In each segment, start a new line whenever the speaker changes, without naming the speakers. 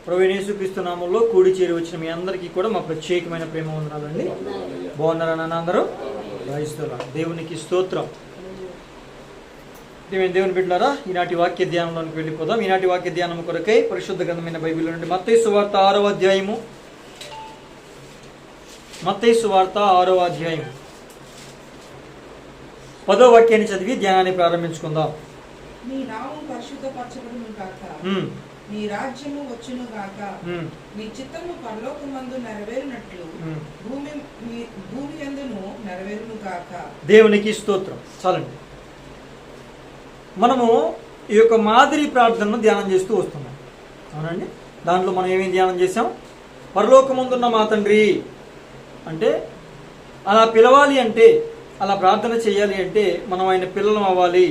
ప్రభువైన యేసుక్రీస్తు నామములో కూడి చేరి వచ్చిన మీ అందరికీ కూడా మా ప్రత్యేకమైన ప్రేమ వందనాలండి. బాగున్నారా నాన్న అందరూ? రాయిస్తున్నా దేవునికి స్తోత్రం. దేవుని బిడ్డలారా, ఈనాటి వాక్య ధ్యానంలోకి వెళ్ళిపోదాం. ఈనాటి వాక్య ధ్యానం కొరకై పరిశుద్ధ గ్రంథమైన బైబిల్ నుండి మత్తయి సువార్త 6వ అధ్యాయము, మత్తయి సువార్త 6వ అధ్యాయం 10వ వాక్యాన్ని చదివి ధ్యానాన్ని ప్రారంభించుకుందాం.
నీ నామం పరిశుద్ధపరచబడును గాక, నీ రాజ్యము వచ్చును గాక, నీ చిత్తము పరలోకమందు నెరవేరునట్లు భూమి యందును నెరవేరును గాక. దేవునికి
స్తోత్రం. చాలండి. మనము ఈ యొక్క మాదిరి ప్రార్థనను ధ్యానం చేస్తూ వస్తున్నాం, అవునండి. దాంట్లో మనం ఏమేమి ధ్యానం చేసాం? పరలోకమందున్న మా తండ్రి అంటే అలా పిలవాలి అంటే, అలా ప్రార్థన చేయాలి అంటే మనం ఆయన పిల్లలం అవ్వాలి.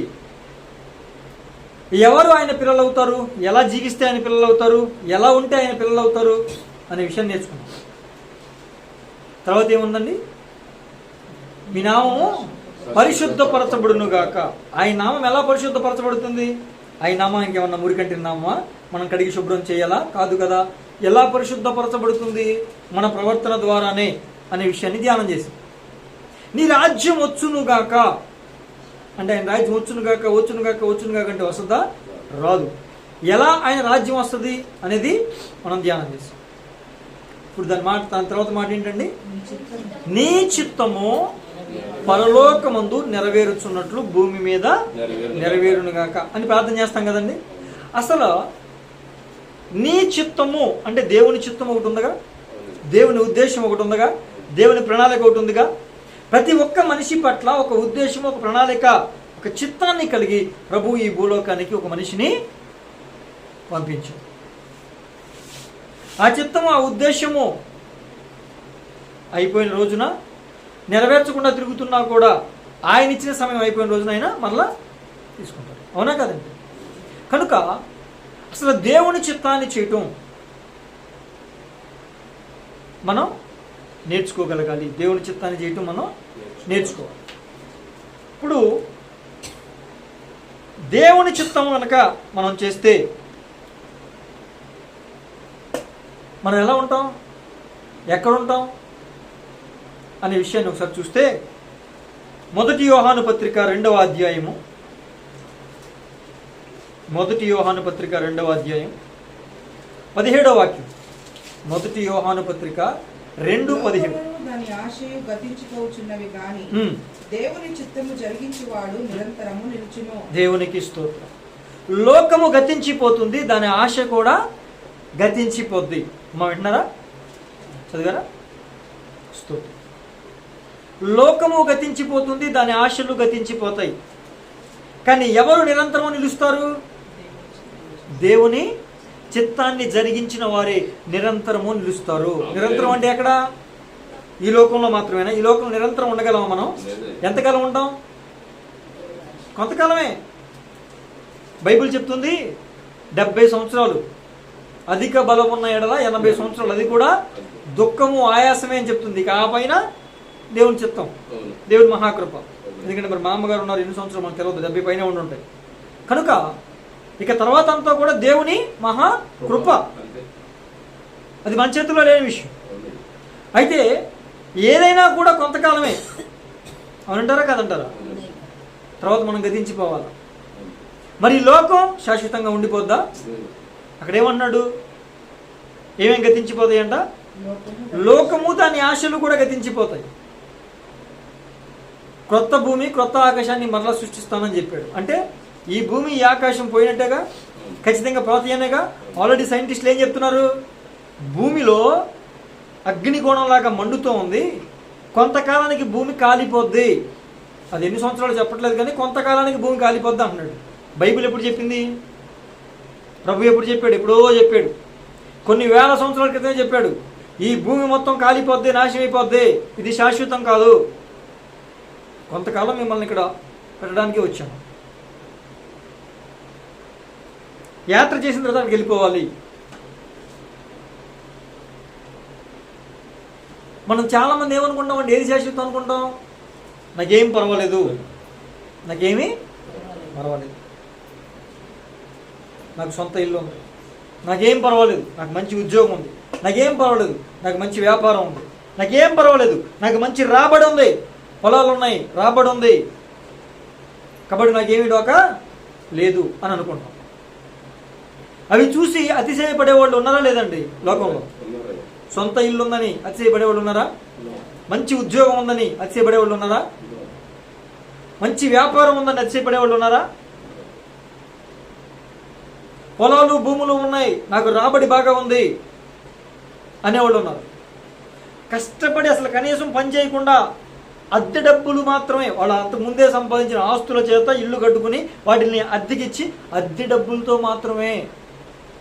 ఎవరు ఆయన పిల్లలు అవుతారు, ఎలా జీవిస్తే ఆయన పిల్లలు అవుతారు, ఎలా ఉంటే ఆయన పిల్లలు అవుతారు అనే విషయాన్ని నేర్చుకున్నాం. తర్వాత ఏముందండి? మీ నామము పరిశుద్ధపరచబడును గాక. ఆయన నామం ఎలా పరిశుద్ధపరచబడుతుంది? ఆయన నామం ఇంకేమన్నా మురికంటి నామా? మనం కడిగి శుభ్రం చేయాలా? కాదు కదా. ఎలా పరిశుద్ధపరచబడుతుంది? మన ప్రవర్తన ద్వారానే అనే విషయాన్ని ధ్యానం చేసి, నీ రాజ్యం వచ్చును గాక అంటే ఆయన రాజ్యం వచ్చును గాక అంటే వస్తుందా? రాదు. ఎలా ఆయన రాజ్యం వస్తుంది అనేది మనం ధ్యానం చేస్తాం. ఇప్పుడు దాని తర్వాత మాట ఏంటండి? నీ చిత్తము పరలోకమందు నెరవేరుచున్నట్లు భూమి మీద నెరవేరును గాక అని ప్రార్థన చేస్తాం కదండి. అసలు నీ చిత్తము అంటే దేవుని చిత్తం ఒకటి ఉందిగా, దేవుని ఉద్దేశం ఒకటి ఉందిగా, దేవుని ప్రణాళిక ఒకటి ఉందిగా. ప్రతి ఒక్క మనిషి పట్ల ఒక ఉద్దేశం, ఒక ప్రణాళిక, ఒక చిత్తాన్ని కలిగి ప్రభు ఈ భూలోకానికి ఒక మనిషిని పంపించు. ఆ చిత్తము, ఆ ఉద్దేశము అయిపోయిన రోజున నెరవేర్చకుండా తిరుగుతున్నా కూడా ఆయన ఇచ్చిన సమయం అయిపోయిన రోజున ఆయన మరలా తీసుకుంటారు. అవునా కదండి? కనుక అసలు దేవుని చిత్తాన్ని చేయటం మనం నేర్చుకోగలగాలి. దేవుని చిత్తాన్ని చేయటం మనం నేర్చుకోవాలి. ఇప్పుడు దేవుని చిత్తం కనుక మనం చేస్తే మనం ఎలా ఉంటాం, ఎక్కడ ఉంటాం అనే విషయాన్ని ఒకసారి చూస్తే, మొదటి యోహాను పత్రిక 2వ అధ్యాయము, మొదటి యోహాను పత్రిక 2వ అధ్యాయం 17వ వాక్యం. మొదటి యోహాను పత్రిక 2:17.
దాని ఆశయు గతించిపోచున్నవి గాని దేవుని చిత్తము జరిగించువాడు నిరంతరము నిలుచును.
దేవునికి స్తోత్రం. లోకము గతించిపోతుంది, దాని ఆశ కూడా గతించిపోద్ది. అమ్మా వింటున్నారా? చదివారా? స్తోత్రం. లోకము గతించిపోతుంది, దాని ఆశలు గతించిపోతాయి. కానీ ఎవరు నిరంతరము నిలుస్తారు? దేవుని చిత్తాన్ని జరిగించిన వారే నిరంతరము నిలుస్తారు. నిరంతరం అంటే ఎక్కడ? ఈ లోకంలో మాత్రమేనా? ఈ లోకంలో నిరంతరం ఉండగలమా మనం? ఎంతకాలం ఉంటాం? కొంతకాలమే. బైబిల్ చెప్తుంది 70 సంవత్సరాలు, అధిక బలం ఉన్న ఎడల 80 సంవత్సరాలు, అది కూడా దుఃఖము ఆయాసమే అని చెప్తుంది. ఇక ఆ పైన దేవుని చిత్తం, దేవుని మహాకృప. ఎందుకంటే మరి మా అమ్మగారు ఉన్నారు, ఎన్ని సంవత్సరాలు మనకు తెలియదు, 70 పైన ఉండి ఉంటాయి. కనుక ఇక తర్వాత అంతా కూడా దేవుని మహాకృప, అది మన చేతిలో లేని విషయం. అయితే ఏదైనా కూడా కొంతకాలమే, అవునంటారా కాదంటారా? తర్వాత మనం గతించిపోవాలి. మరి లోకం శాశ్వతంగా ఉండిపోద్దా? అక్కడ ఏమన్నాడు? ఏమేం గతించిపోతాయంట? లోకము దాని ఆశలు కూడా గతించిపోతాయి. క్రొత్త భూమి, క్రొత్త ఆకాశాన్ని మరలా సృష్టిస్తానని చెప్పాడు. అంటే ఈ భూమి, ఈ ఆకాశం పోయినట్టేగా, ఖచ్చితంగా పోతాయనేగా. ఆల్రెడీ సైంటిస్టులు ఏం చెప్తున్నారు? భూమిలో అగ్నికోణంలాగా మండుతూ ఉంది, కొంతకాలానికి భూమి కాలిపోద్ది. అది ఎన్ని సంవత్సరాలు చెప్పట్లేదు, కానీ కొంతకాలానికి భూమి కాలిపోద్ది అంటున్నాడు. బైబిల్ ఎప్పుడు చెప్పింది? ప్రభు ఎప్పుడు చెప్పాడు? ఎప్పుడో చెప్పాడు. కొన్ని వేల సంవత్సరాల క్రితమే చెప్పాడు. ఈ భూమి మొత్తం కాలిపోద్ది, నాశనం అయిపోద్ది, ఇది శాశ్వతం కాదు. కొంతకాలం మిమ్మల్ని ఇక్కడ పెట్టడానికి వచ్చాము. యాత్ర చేసిన తర్వాత అక్కడికి వెళ్ళిపోవాలి. మనం చాలామంది ఏమనుకుంటాం అంటే, ఏది శాశ్వతం అనుకుంటాం? నాకేం పర్వాలేదు, నాకేమీ పర్వాలేదు, నాకు సొంత ఇల్లు ఉంది, నాకేం పర్వాలేదు, నాకు మంచి ఉద్యోగం ఉంది, నాకేం పర్వాలేదు, నాకు మంచి వ్యాపారం ఉంది, నాకేం పర్వాలేదు, నాకు మంచి రాబడి ఉంది, పొలాలు ఉన్నాయి, రాబడి ఉంది, కాబట్టి నాకేమి డోకా లేదు అని అనుకుంటాం. అవి చూసి అతిశయపడేవాళ్ళు ఉన్నారా లేదండి లోకంలో? సొంత ఇల్లు ఉందని అతిశయపడేవాళ్ళు ఉన్నారా? మంచి ఉద్యోగం ఉందని అతిశయపడేవాళ్ళు ఉన్నారా? మంచి వ్యాపారం ఉందని అతిశయపడేవాళ్ళు ఉన్నారా? పొలాలు భూములు ఉన్నాయి, నాకు రాబడి బాగా ఉంది అనేవాళ్ళు ఉన్నారు. కష్టపడి అసలు కనీసం పని చేయకుండా అద్దె డబ్బులు మాత్రమే, వాళ్ళు అంతకు ముందే సంపాదించిన ఆస్తుల చేత ఇల్లు కట్టుకుని వాటిని అద్దెకిచ్చి అద్దె డబ్బులతో మాత్రమే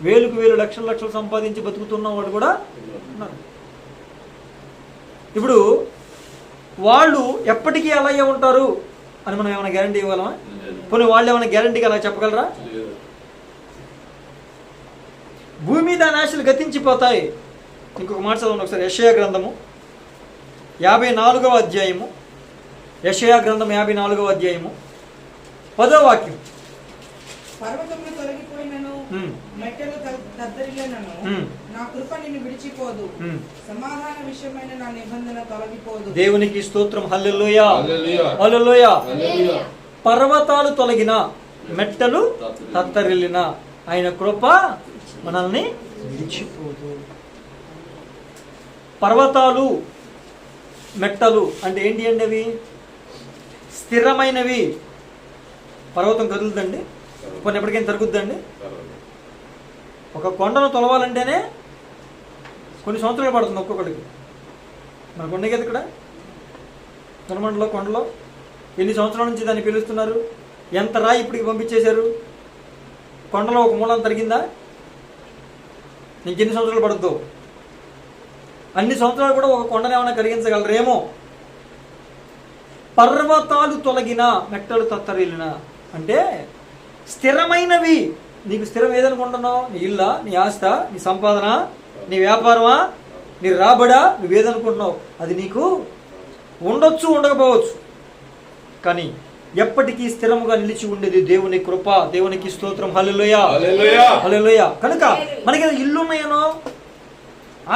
వేలకు వేలు లక్షలు లక్షలు సంపాదించి బతుకుతున్న వాళ్ళు కూడా ఉన్నారు. ఇప్పుడు వాళ్ళు ఎప్పటికీ అలాగే ఉంటారు అని మనం ఏమైనా గ్యారంటీ ఇవ్వగలమా? పోనీ వాళ్ళు ఏమైనా గ్యారంటీగా అలా చెప్పగలరా? భూమి మీద ఆశలు గతించిపోతాయి. ఇంకొక మాట చదవండి ఒకసారి, యెషయా గ్రంథము 54వ అధ్యాయము, యెషయా గ్రంథం 54వ అధ్యాయము 10వ వాక్యం.
పర్వతములు తొలగిపోయినను మెట్టలు తద్దరిల్లినను నా కృప నిన్ను విడిచిపోదు, సమాధాన విషయమైన నా నిబంధన తొలగిపోదు.
దేవునికి స్తోత్రం. హల్లెలూయా, హల్లెలూయా. పర్వతాలు తొలగిన, మెట్టలు తత్తరిల్లిన ఆయన కృప మనల్ని విడిచిపోదు. పర్వతాలు మెట్టలు అంటే ఏంటి అండి? అవి స్థిరమైనవి. పర్వతం కదులుద్దండి, కొన్ని ఎప్పటికైనా తరుగుద్దండి. ఒక కొండను తొలవాలంటేనే కొన్ని సంవత్సరాలు పడుతుంది ఒక్కొక్కడికి. మన కొండ కదా ఇక్కడ తొనమండలో కొండలో ఎన్ని సంవత్సరాల నుంచి దాన్ని పిలుస్తున్నారు? ఎంత రాయి ఇప్పటికి పంపించేశారు? కొండలో ఒక మూలం తరిగిందా? ఇంకెన్ని సంవత్సరాలు పడుద్దు? అన్ని సంవత్సరాలు కూడా ఒక కొండను ఏమైనా కరిగించగలరేమో. పర్వతాలు తొలగిన, మెట్టలు తత్తరిల్లిన అంటే స్థిరమైనవి. నీకు స్థిరం ఏదనుకుంటున్నావు? నీ ఇల్లా, నీ ఆస్త, నీ సంపాదన, నీ వ్యాపారమా, నీ రాబడా? నువ్వేదనుకుంటున్నావు అది నీకు ఉండొచ్చు, ఉండకపోవచ్చు, కానీ ఎప్పటికీ స్థిరముగా నిలిచి ఉండేది దేవుని కృప. దేవునికి స్తోత్రం. హల్లెలూయా, హల్లెలూయా. కనుక మనకి ఇల్లు ఉన్నాయనో,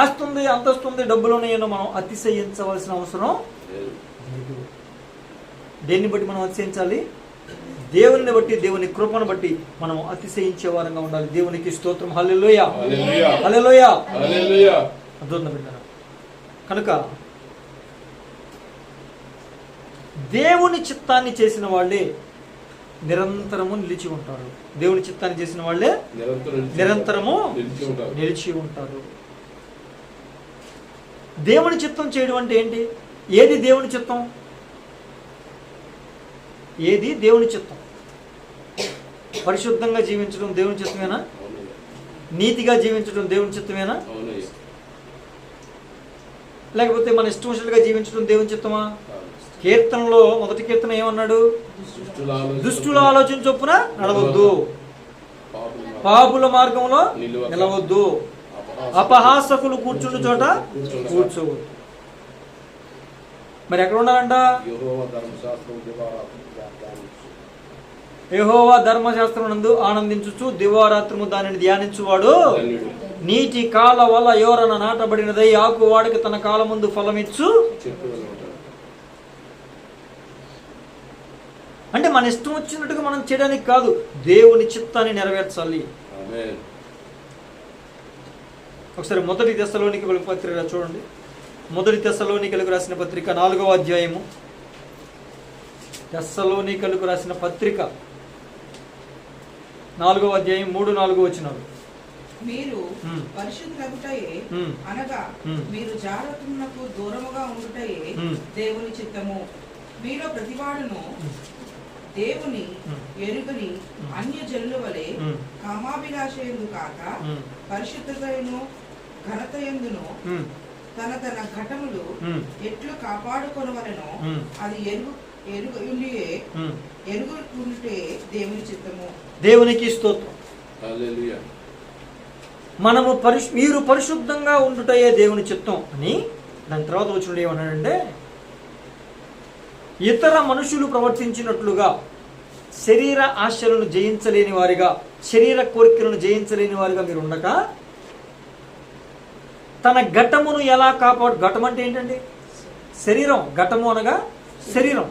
ఆస్తి ఉంది, అంతస్తు ఉంది, డబ్బులు ఉన్నాయనో మనం అతిశయించవలసిన అవసరం లేదు. దేన్ని బట్టి మనం అతిశయించాలి? దేవుని బట్టి, దేవుని కృపను బట్టి మనం అతిశయించే వారంగా ఉండాలి. దేవునికి స్తోత్రం. హల్లెలూయా, హల్లెలూయా. అర్థం వింటారా? కనుక దేవుని చిత్తాన్ని చేసిన వాళ్ళే నిరంతరము నిలిచి ఉంటారు. దేవుని చిత్తాన్ని చేసిన వాళ్ళే నిరంతరము నిలిచి ఉంటారు. దేవుని చిత్తం చేయడం అంటే ఏంటి? ఏది దేవుని చిత్తం? ఏది దేవుని చిత్తం? పరిశుద్ధంగా జీవించడం దేవుని చిత్తమేనా? నీతిగా జీవించడం దేవుని చిత్తమేనా? లేకపోతే మన ఇష్టం వచ్చినట్టుగా జీవించడం దేవుని చిత్తమా? కీర్తనలో మొదటి కీర్తన ఏమన్నాడు? దుష్టుల ఆలోచన చొప్పున నడవద్దు, పాపుల మార్గంలో నిలవద్దు, అపహాసకులు కూర్చుండు చోట కూర్చోవద్దు. మరి ఎక్కడ ఉండాలంట? యెహోవా ధర్మశాస్త్రం నందు ఆనందించుచు దివారాత్రము దానిని ధ్యానించువాడు నీటి కాల వల్ల ఎవరన నాటబడినదై ఆకు వాడికి తన కాల ముందు ఫలమిచ్చు. అంటే మన ఇష్టం వచ్చినట్టుగా మనం చేయడానికి కాదు, దేవుని చిత్తాన్ని నెరవేర్చాలి. ఒకసారి మొదటి తెస్సలోనికీయులకు పత్రిక చూడండి. మొదటి తెస్సలోనికీయులకు రాసిన పత్రిక 4వ అధ్యాయము. తెస్సలోనికీయులకు రాసిన పత్రిక 4వ అధ్యాయం 3-4 వచనాలు.
మీరు పరిశుద్ధులగుటయే అనగా మీరు జారత్వమునకు దూరముగా ఉండుటయే దేవుని చిత్తము. మీలో ప్రతివాడును దేవుని ఎరుగని అన్యజనుల వలె కామాభిలాషయందు కాక పరిశుద్ధతయును ఘనతయందును తన తన ఘటములు ఎట్లు కాపాడుకొనవలెనో అది ఎరుగుంటే దేవుని చిత్తము. దేవునికి స్తోత్రం.
హల్లెలూయా. మనము మీరు పరిశుద్ధంగా ఉండుటయే దేవుని చిత్తం అని. దాని తర్వాత వచ్చినప్పుడు ఏమన్నాడంటే, ఇతర మనుషులు ప్రవర్తించినట్లుగా శరీర ఆశలను జయించలేని వారిగా, శరీర కోరికలను జయించలేని వారిగా మీరు ఉండక, తన ఘటమును ఎలా కాపాడు, ఘటం అంటే ఏంటండి? శరీరం. ఘటము అనగా శరీరం.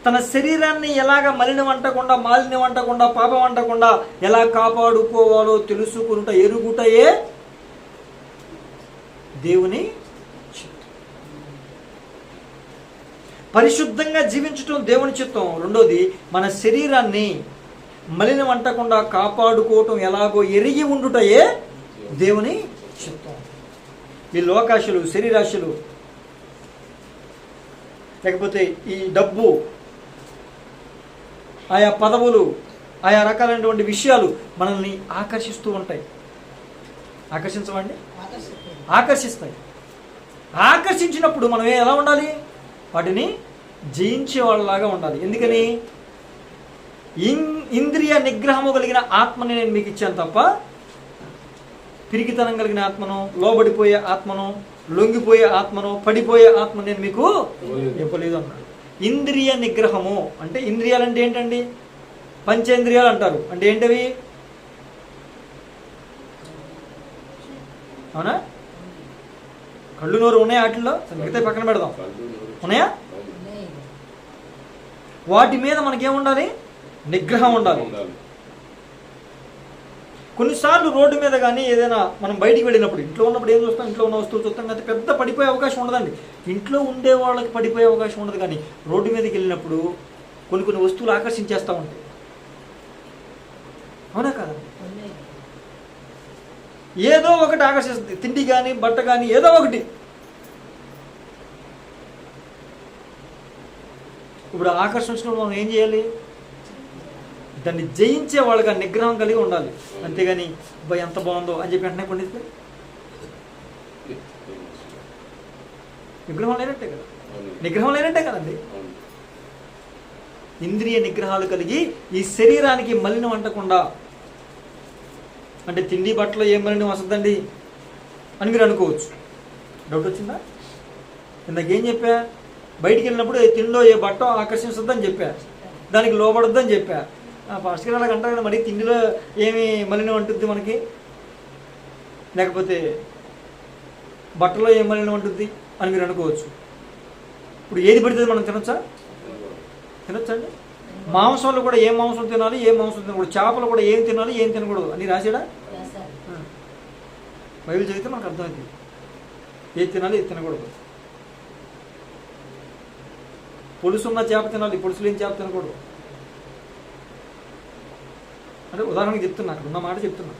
తన శరీరాన్ని ఎలాగ మాలిన్యం అంటకుండా పాపం అంటకుండా ఎలా కాపాడుకోవాలో తెలుసుకుంట ఎరుగుటయే దేవుని చిత్తం. పరిశుద్ధంగా జీవించటం దేవుని చిత్తం. రెండోది, మన శరీరాన్ని మలినం అంటకుండా కాపాడుకోవటం ఎలాగో ఎరిగి ఉండుటయే దేవుని చిత్తం. ఈ లోకాశలు, శరీరాశలు, లేకపోతే ఈ డబ్బు, ఆయా పదవులు, ఆయా రకాలైనటువంటి విషయాలు మనల్ని ఆకర్షిస్తూ ఉంటాయి. ఆకర్షించవండి? ఆకర్షిస్తాయి. ఆకర్షించినప్పుడు మనం ఎలా ఉండాలి? వాటిని జయించే వాళ్ళలాగా ఉండాలి. ఎందుకని? ఇంద్రియ నిగ్రహము కలిగిన ఆత్మని నేను మీకు ఇచ్చాను తప్ప పిరికితనం కలిగిన ఆత్మను, లోబడిపోయే ఆత్మను, లొంగిపోయే ఆత్మను, పడిపోయే ఆత్మ నేను మీకు ఇవ్వలేదు అన్నాడు. ఇంద్రియ నిగ్రహము అంటే, ఇంద్రియాలు అంటే ఏంటండి? పంచేంద్రియాలు అంటారు. అంటే ఏంటవి? అవునా? కళ్ళు, నోరు ఉన్నాయా? వాటిల్లో మిగతా పక్కన పెడదాం. ఉన్నాయా? వాటి మీద మనకేముండాలి? నిగ్రహం ఉండాలి. కొన్నిసార్లు రోడ్డు మీద కానీ ఏదైనా మనం బయటికి వెళ్ళినప్పుడు, ఇంట్లో ఉన్నప్పుడు ఏం చూస్తాం? ఇంట్లో ఉన్న వస్తువులు చూస్తాం. అయితే పెద్ద పడిపోయే అవకాశం ఉండదండి. ఇంట్లో ఉండే వాళ్ళకి పడిపోయే అవకాశం ఉండదు. కానీ రోడ్డు మీదకి వెళ్ళినప్పుడు కొన్ని వస్తువులు ఆకర్షించేస్తూ ఉంటాయి. అవునా కాదండి? ఏదో ఒకటి ఆకర్షిస్తుంది. తిండి కానీ, బట్ట కానీ, ఏదో ఒకటి. ఇప్పుడు ఆకర్షించినప్పుడు మనం ఏం చేయాలి? దాన్ని జయించే వాళ్ళగా నిగ్రహం కలిగి ఉండాలి. అంతేగాని అబ్బాయి ఎంత బాగుందో అని చెప్పి వెంటనే పండితే నిగ్రహం లేనట్టే కదా. నిగ్రహం లేనట్టే కదండి. ఇంద్రియ నిగ్రహాలు కలిగి ఈ శరీరానికి మలినం అంటకుండా, అంటే తిండి బట్టలో ఏం మలినం వస్తుందండి అని మీరు అనుకోవచ్చు. డౌట్ వచ్చిందా? ఇందాకేం చెప్పా? బయటికి వెళ్ళినప్పుడు తిండిలో ఏ బట్ట ఆకర్షిస్తుందని చెప్పా, దానికి లోబడొద్దని చెప్పా. ఫస్ట్ అలాగ అంటారు కదా, మరి తిండిలో ఏమి మలినం అంటుంది మనకి, లేకపోతే బట్టలో ఏం మలినం అంటుంది అని మీరు అనుకోవచ్చు. ఇప్పుడు ఏది పడుతుంది మనం తినొచ్చా? తినొచ్చండి. మాంసంలో కూడా ఏ మాంసం తినాలి, ఏ మాంసం తినకూడదు. చేపలు కూడా ఏం తినాలి, ఏం తినకూడదు అని రాశాడా? బైబిల్ చదివితే మనకు అర్థమైంది ఏది తినాలి, ఏది తినకూడదు. పులుసున్న చేప తినాలి, పులుసు లేని చేప తినకూడదు. అంటే ఉదాహరణకి చెప్తున్నా, అక్కడ ఉన్న మాట చెప్తున్నా.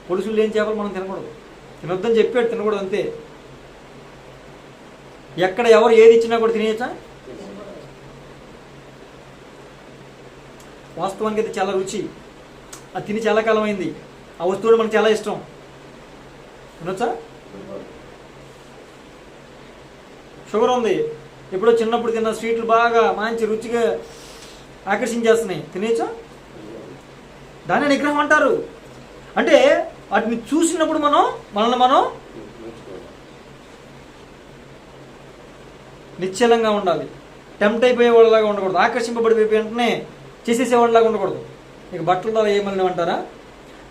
పులుసులు లేని చేపలు మనం తినకూడదు. తినొద్దని చెప్పాడు, తినకూడదు అంతే. ఎక్కడ ఎవరు ఏది ఇచ్చినా కూడా తినేయచ్చా? వాస్తవానికి అయితే చాలా రుచి, అది తిని చాలా కాలం అయింది, ఆ వస్తువులు మనకు చాలా ఇష్టం. తినొచ్చా? షుగర్ ఉంది, ఎప్పుడో చిన్నప్పుడు తిన్న స్వీట్లు బాగా మంచి రుచిగా ఆకర్షించేస్తున్నాయి, తినేయచ్చా? దాన్ని నిగ్రహం అంటారు. అంటే వాటిని చూసినప్పుడు మనల్ని మనం నిశ్చలంగా ఉండాలి. టెంప్ట్ అయిపోయే వాళ్ళలాగా ఉండకూడదు. ఆకర్షింపబడిపోయి వెంటనే చేసేసేవాళ్ళలాగా ఉండకూడదు. ఇక బట్టల ద్వారా ఏమని అంటారా?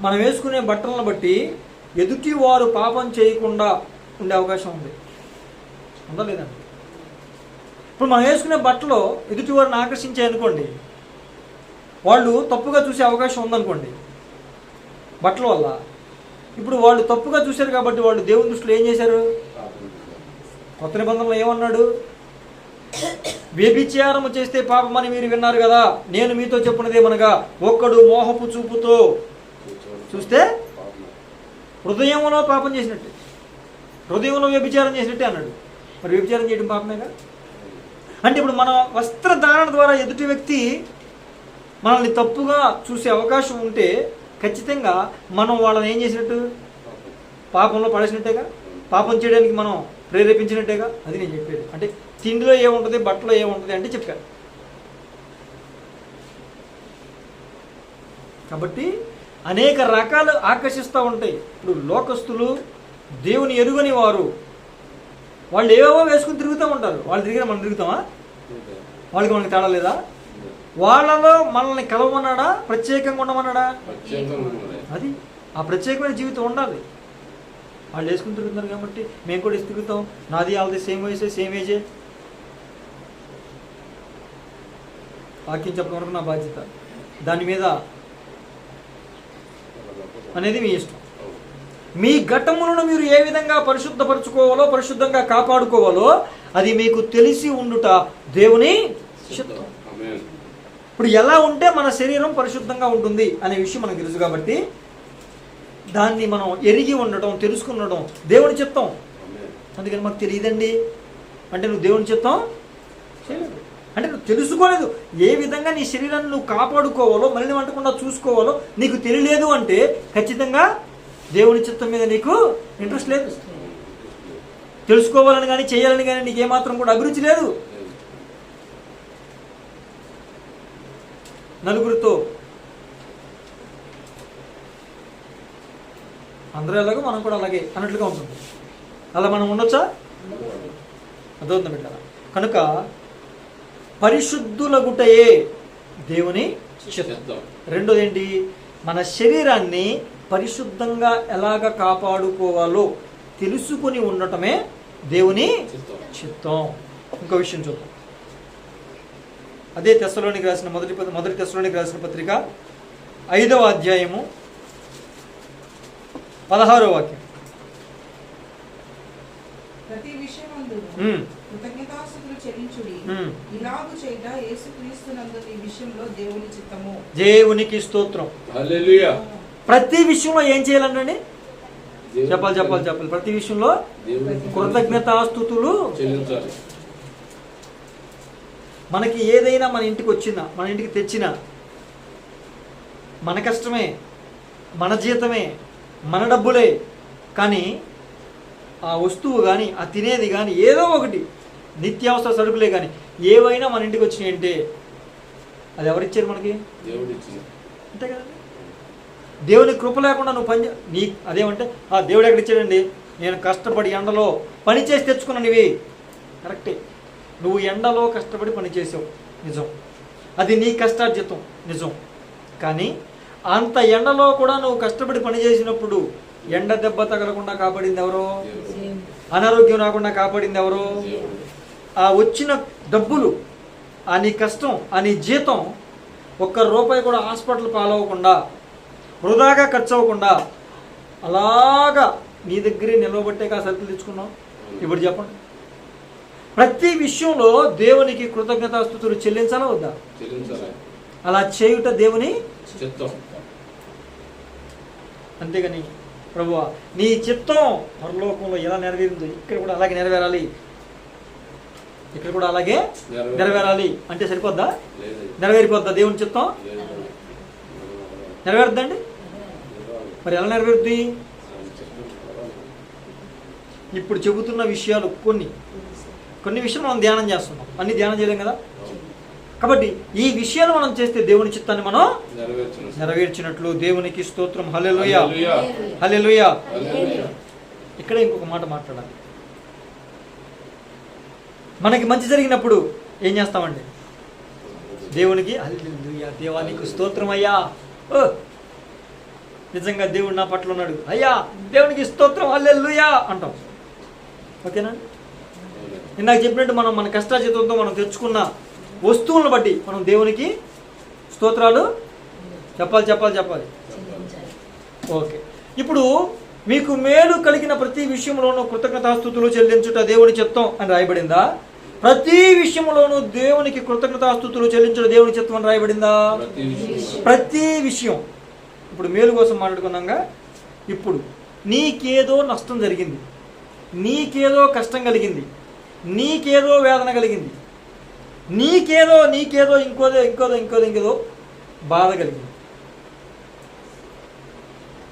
మనం వేసుకునే బట్టలను బట్టి ఎదుటి వారు పాపం చేయకుండా ఉండే అవకాశం ఉంది. ఉందా లేదండి? ఇప్పుడు మనం వేసుకునే బట్టలు ఎదుటి వారిని ఆకర్షించాయనుకోండి, వాళ్ళు తప్పుగా చూసే అవకాశం ఉందనుకోండి బట్టల వల్ల. ఇప్పుడు వాళ్ళు తప్పుగా చూశారు కాబట్టి వాళ్ళు దేవుని దృష్టిలో ఏం చేశారు? కొత్త నిబంధనలో ఏమన్నాడు? వ్యభిచారము చేస్తే పాపమని మీరు విన్నారు కదా, నేను మీతో చెప్పున్నదేమనగా, ఒక్కడు మోహపు చూపుతో చూస్తే హృదయంలో పాపం చేసినట్టే, హృదయంలో వ్యభిచారం చేసినట్టే అన్నాడు. మరి వ్యభిచారం చేయడం పాపమేగా? అంటే ఇప్పుడు మన వస్త్రధారణ ద్వారా ఎదుటి వ్యక్తి మనల్ని తప్పుగా చూసే అవకాశం ఉంటే ఖచ్చితంగా మనం వాళ్ళని ఏం చేసినట్టు? పాపంలో పడేసినట్టేగా, పాపం చేయడానికి మనం ప్రేరేపించినట్టేగా. అది నేను చెప్పేది. అంటే తిండిలో ఏముంటుంది, బట్టలో ఏముంటుంది అంటే చెప్పాను. కాబట్టి అనేక రకాలు ఆకర్షిస్తూ ఉంటాయి. ఇప్పుడు లోకస్తులు, దేవుని ఎరుగని వారు, వాళ్ళు ఏవేవో వేసుకుని తిరుగుతూ ఉంటారు. వాళ్ళు తిరిగిన మనం తిరుగుతామా? వాళ్ళకి మనకి తేడా లేదా? వాళ్ళలో మనల్ని కలవమన్నాడా, ప్రత్యేకంగా ఉండమన్నాడా?
ప్రత్యేకంగా ఉన్నది.
అది ఆ ప్రత్యేకమైన జీవితం ఉండాలి. వాళ్ళు వేసుకుని తిరుగుతున్నారు కాబట్టి మేము కూడా వేసి తిరుగుతాం. నాది వాళ్ళది సేమ్ వయసే, సేమ్ ఏజే. వాక్యం చెప్పడం వరకు నా బాధ్యత. దాని మీద అనేది మీ ఇష్టం. మీ ఘట్టములను మీరు ఏ విధంగా పరిశుద్ధపరచుకోవాలో, పరిశుద్ధంగా కాపాడుకోవాలో అది మీకు తెలిసి ఉండుట దేవుని చిత్తం.
ఆమేన్.
ఇప్పుడు ఎలా ఉంటే మన శరీరం పరిశుద్ధంగా ఉంటుంది అనే విషయం మనకు తెలుసు కాబట్టి దాన్ని మనం ఎరిగి ఉండటం, తెలుసుకుని ఉండటం దేవుని చిత్తం.
ఆమేన్.
అందుకని మాకు తెలియదండి అంటే నువ్వు దేవుని చిత్తం చేయలేదు. అంటే నువ్వు తెలుసుకోలేదు. ఏ విధంగా నీ శరీరాన్ని నువ్వు కాపాడుకోవాలో, మళ్ళీ వంటకుండా చూసుకోవాలో నీకు తెలియలేదు అంటే ఖచ్చితంగా దేవుని చిత్తం మీద నీకు ఇంట్రెస్ట్ లేదు. తెలుసుకోవాలని కానీ చేయాలని కానీ నీకు ఏమాత్రం కూడా అభిరుచి లేదు. నలుగురితో అందరూ ఎలాగో మనం కూడా అలాగే అన్నట్లుగా ఉంటుంది. అలా మనం ఉండొచ్చా? అదవుతుంది బిడ్డ. కనుక పరిశుద్ధులగుటయే దేవుని చిత్తం. రెండోది ఏంటి? మన శరీరాన్ని పరిశుద్ధంగా ఎలాగ కాపాడుకోవాలో తెలుసుకొని ఉండటమే దేవుని చిత్తం. ఇంకో విషయం చూద్దాం. అదే తెస్సలోనికి రాసిన మొదటి తెస్సలోనికి రాసిన పత్రిక 5వ అధ్యాయము 16వ వాక్యం.
ప్రతి విషయమందు కృతజ్ఞతాస్తుతులు చెల్లించుడి. ఇలాగు చేయట యేసుక్రీస్తునందు ఈ విషయంలో దేవుని చిత్తము.
దేవునికి స్తోత్రం.
హల్లెలూయా.
ప్రతి విషయంలో ఏం చేయాలండి? చెప్పాలి. ప్రతి విషయంలో కృతజ్ఞతాస్తుతులు
చెల్లించాలి.
మనకి ఏదైనా మన ఇంటికి వచ్చినా, మన ఇంటికి తెచ్చినా మన కష్టమే, మన జీతమే, మన డబ్బులే. కానీ ఆ వస్తువు కానీ, ఆ తినేది కానీ, ఏదో ఒకటి నిత్యావసర సరుకులే కానీ ఏవైనా మన ఇంటికి వచ్చినాయి అంటే అది ఎవరిచ్చారు మనకి?
దేవుడు ఇచ్చింది.
అంతే కదండి. దేవుని కృప లేకుండా నువ్వు నీ అదేమంటే దేవుడు ఎక్కడిచ్చాడండి? నేను కష్టపడి ఎండలో పని చేసి తెచ్చుకున్నాను ఇవి. కరెక్టే, నువ్వు ఎండలో కష్టపడి పని చేసావు, నిజం. అది నీ కష్టార్జితం, నిజం. కానీ అంత ఎండలో కూడా నువ్వు కష్టపడి పని చేసినప్పుడు ఎండ దెబ్బ తగలకుండా కాపాడింది ఎవరో? అనారోగ్యం రాకుండా కాపాడింది ఎవరో? ఆ వచ్చిన డబ్బులు, ఆ నీ కష్టం, ఆ నీ జీతం ₹1 కూడా హాస్పిటల్ పాలవకుండా, వృధాగా ఖర్చు అవ్వకుండా అలాగా నీ దగ్గరే నిలవబట్టే సరుకులు తెచ్చుకున్నావు. ఇప్పుడు చెప్పండి, ప్రతి విషయంలో దేవునికి కృతజ్ఞతాస్తుతులు చెల్లించాలా వద్దా? అలా చేయుట దేవుని
చిత్తం.
అంతేగాని ప్రభువా నీ చిత్తం పరలోకంలో ఎలా నెరవేరిందో ఇక్కడ కూడా అలాగే నెరవేరాలి, ఇక్కడ కూడా అలాగే నెరవేరాలి అంటే సరిపోద్దా? నెరవేరిపోద్దా దేవుని చిత్తం? నెరవేరుద్దండి. మరి ఎలా నెరవేరుద్ది? ఇప్పుడు చెబుతున్న విషయాలు కొన్ని విషయాలు మనం ధ్యానం చేస్తున్నాం, అన్ని ధ్యానం చేయలేం కదా. కాబట్టి ఈ విషయాలు మనం చేస్తే దేవుని చిత్తాన్ని మనం నెరవేర్చినట్లు దేవునికి స్తోత్రం. హల్లెలూయా, హల్లెలూయా. ఇక్కడ ఇంకొక మాట మాట్లాడాలి. మనకి మంచి జరిగినప్పుడు ఏం చేస్తామండి? దేవునికి హల్లెలూయా, దేవానికి స్తోత్రం అయ్యా, నిజంగా దేవుడు నా పట్ల ఉన్నాడు అయ్యా, దేవునికి స్తోత్రం హల్లెలూయా అంటాం. ఓకేనా? ఇందాక చెప్పినట్టు మనం మన కష్టార్జితంతో మనం తెచ్చుకున్న వస్తువులను బట్టి మనం దేవునికి స్తోత్రాలు చెప్పాలి. ఓకే, ఇప్పుడు మీకు మేలు కలిగిన ప్రతి విషయంలోనూ కృతజ్ఞతాస్తుతులు చెల్లించుట దేవుని చిత్తం అని రాయబడిందా? ప్రతి విషయంలోనూ దేవునికి కృతజ్ఞతాస్తుతులు చెల్లించుట దేవుని చిత్తం అని రాయబడిందా? ప్రతి విషయం. ఇప్పుడు మేలు కోసం మాట్లాడుకున్నాగా, ఇప్పుడు నీకేదో నష్టం జరిగింది, నీకేదో కష్టం కలిగింది, నీకేదో వేదన కలిగింది, నీకేదో ఇంకోదో బాధ కలిగింది.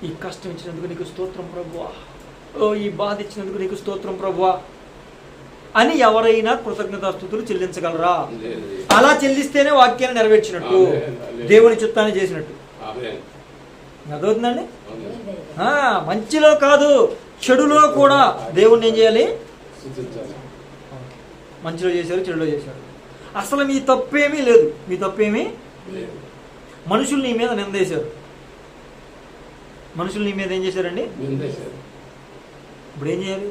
ఈ కష్టం ఇచ్చినందుకు నీకు స్తోత్రం ప్రభువా, ఈ బాధ ఇచ్చినందుకు నీకు స్తోత్రం ప్రభువా అని ఎవరైనా కృతజ్ఞతాస్తుతులు చెల్లించగలరా? అలా చెల్లిస్తేనే వాక్యాన్ని నెరవేర్చినట్టు, దేవుని చిత్తాన్ని చేసినట్టు. అదవుతుందండి. మంచిలో కాదు, చెడులో కూడా దేవుణ్ణి ఏం చేయాలి? మంచిలో చేశారు, చెడులో చేశారు. అసలు మీ తప్పేమీ లేదు, మీ తప్పేమీ
లేదు.
మనుషులు నీ మీద నిందేశారు. మనుషులు నీ మీద ఏం చేశారండి?
నిందేశారు.
ఇప్పుడు ఏం చేయాలి?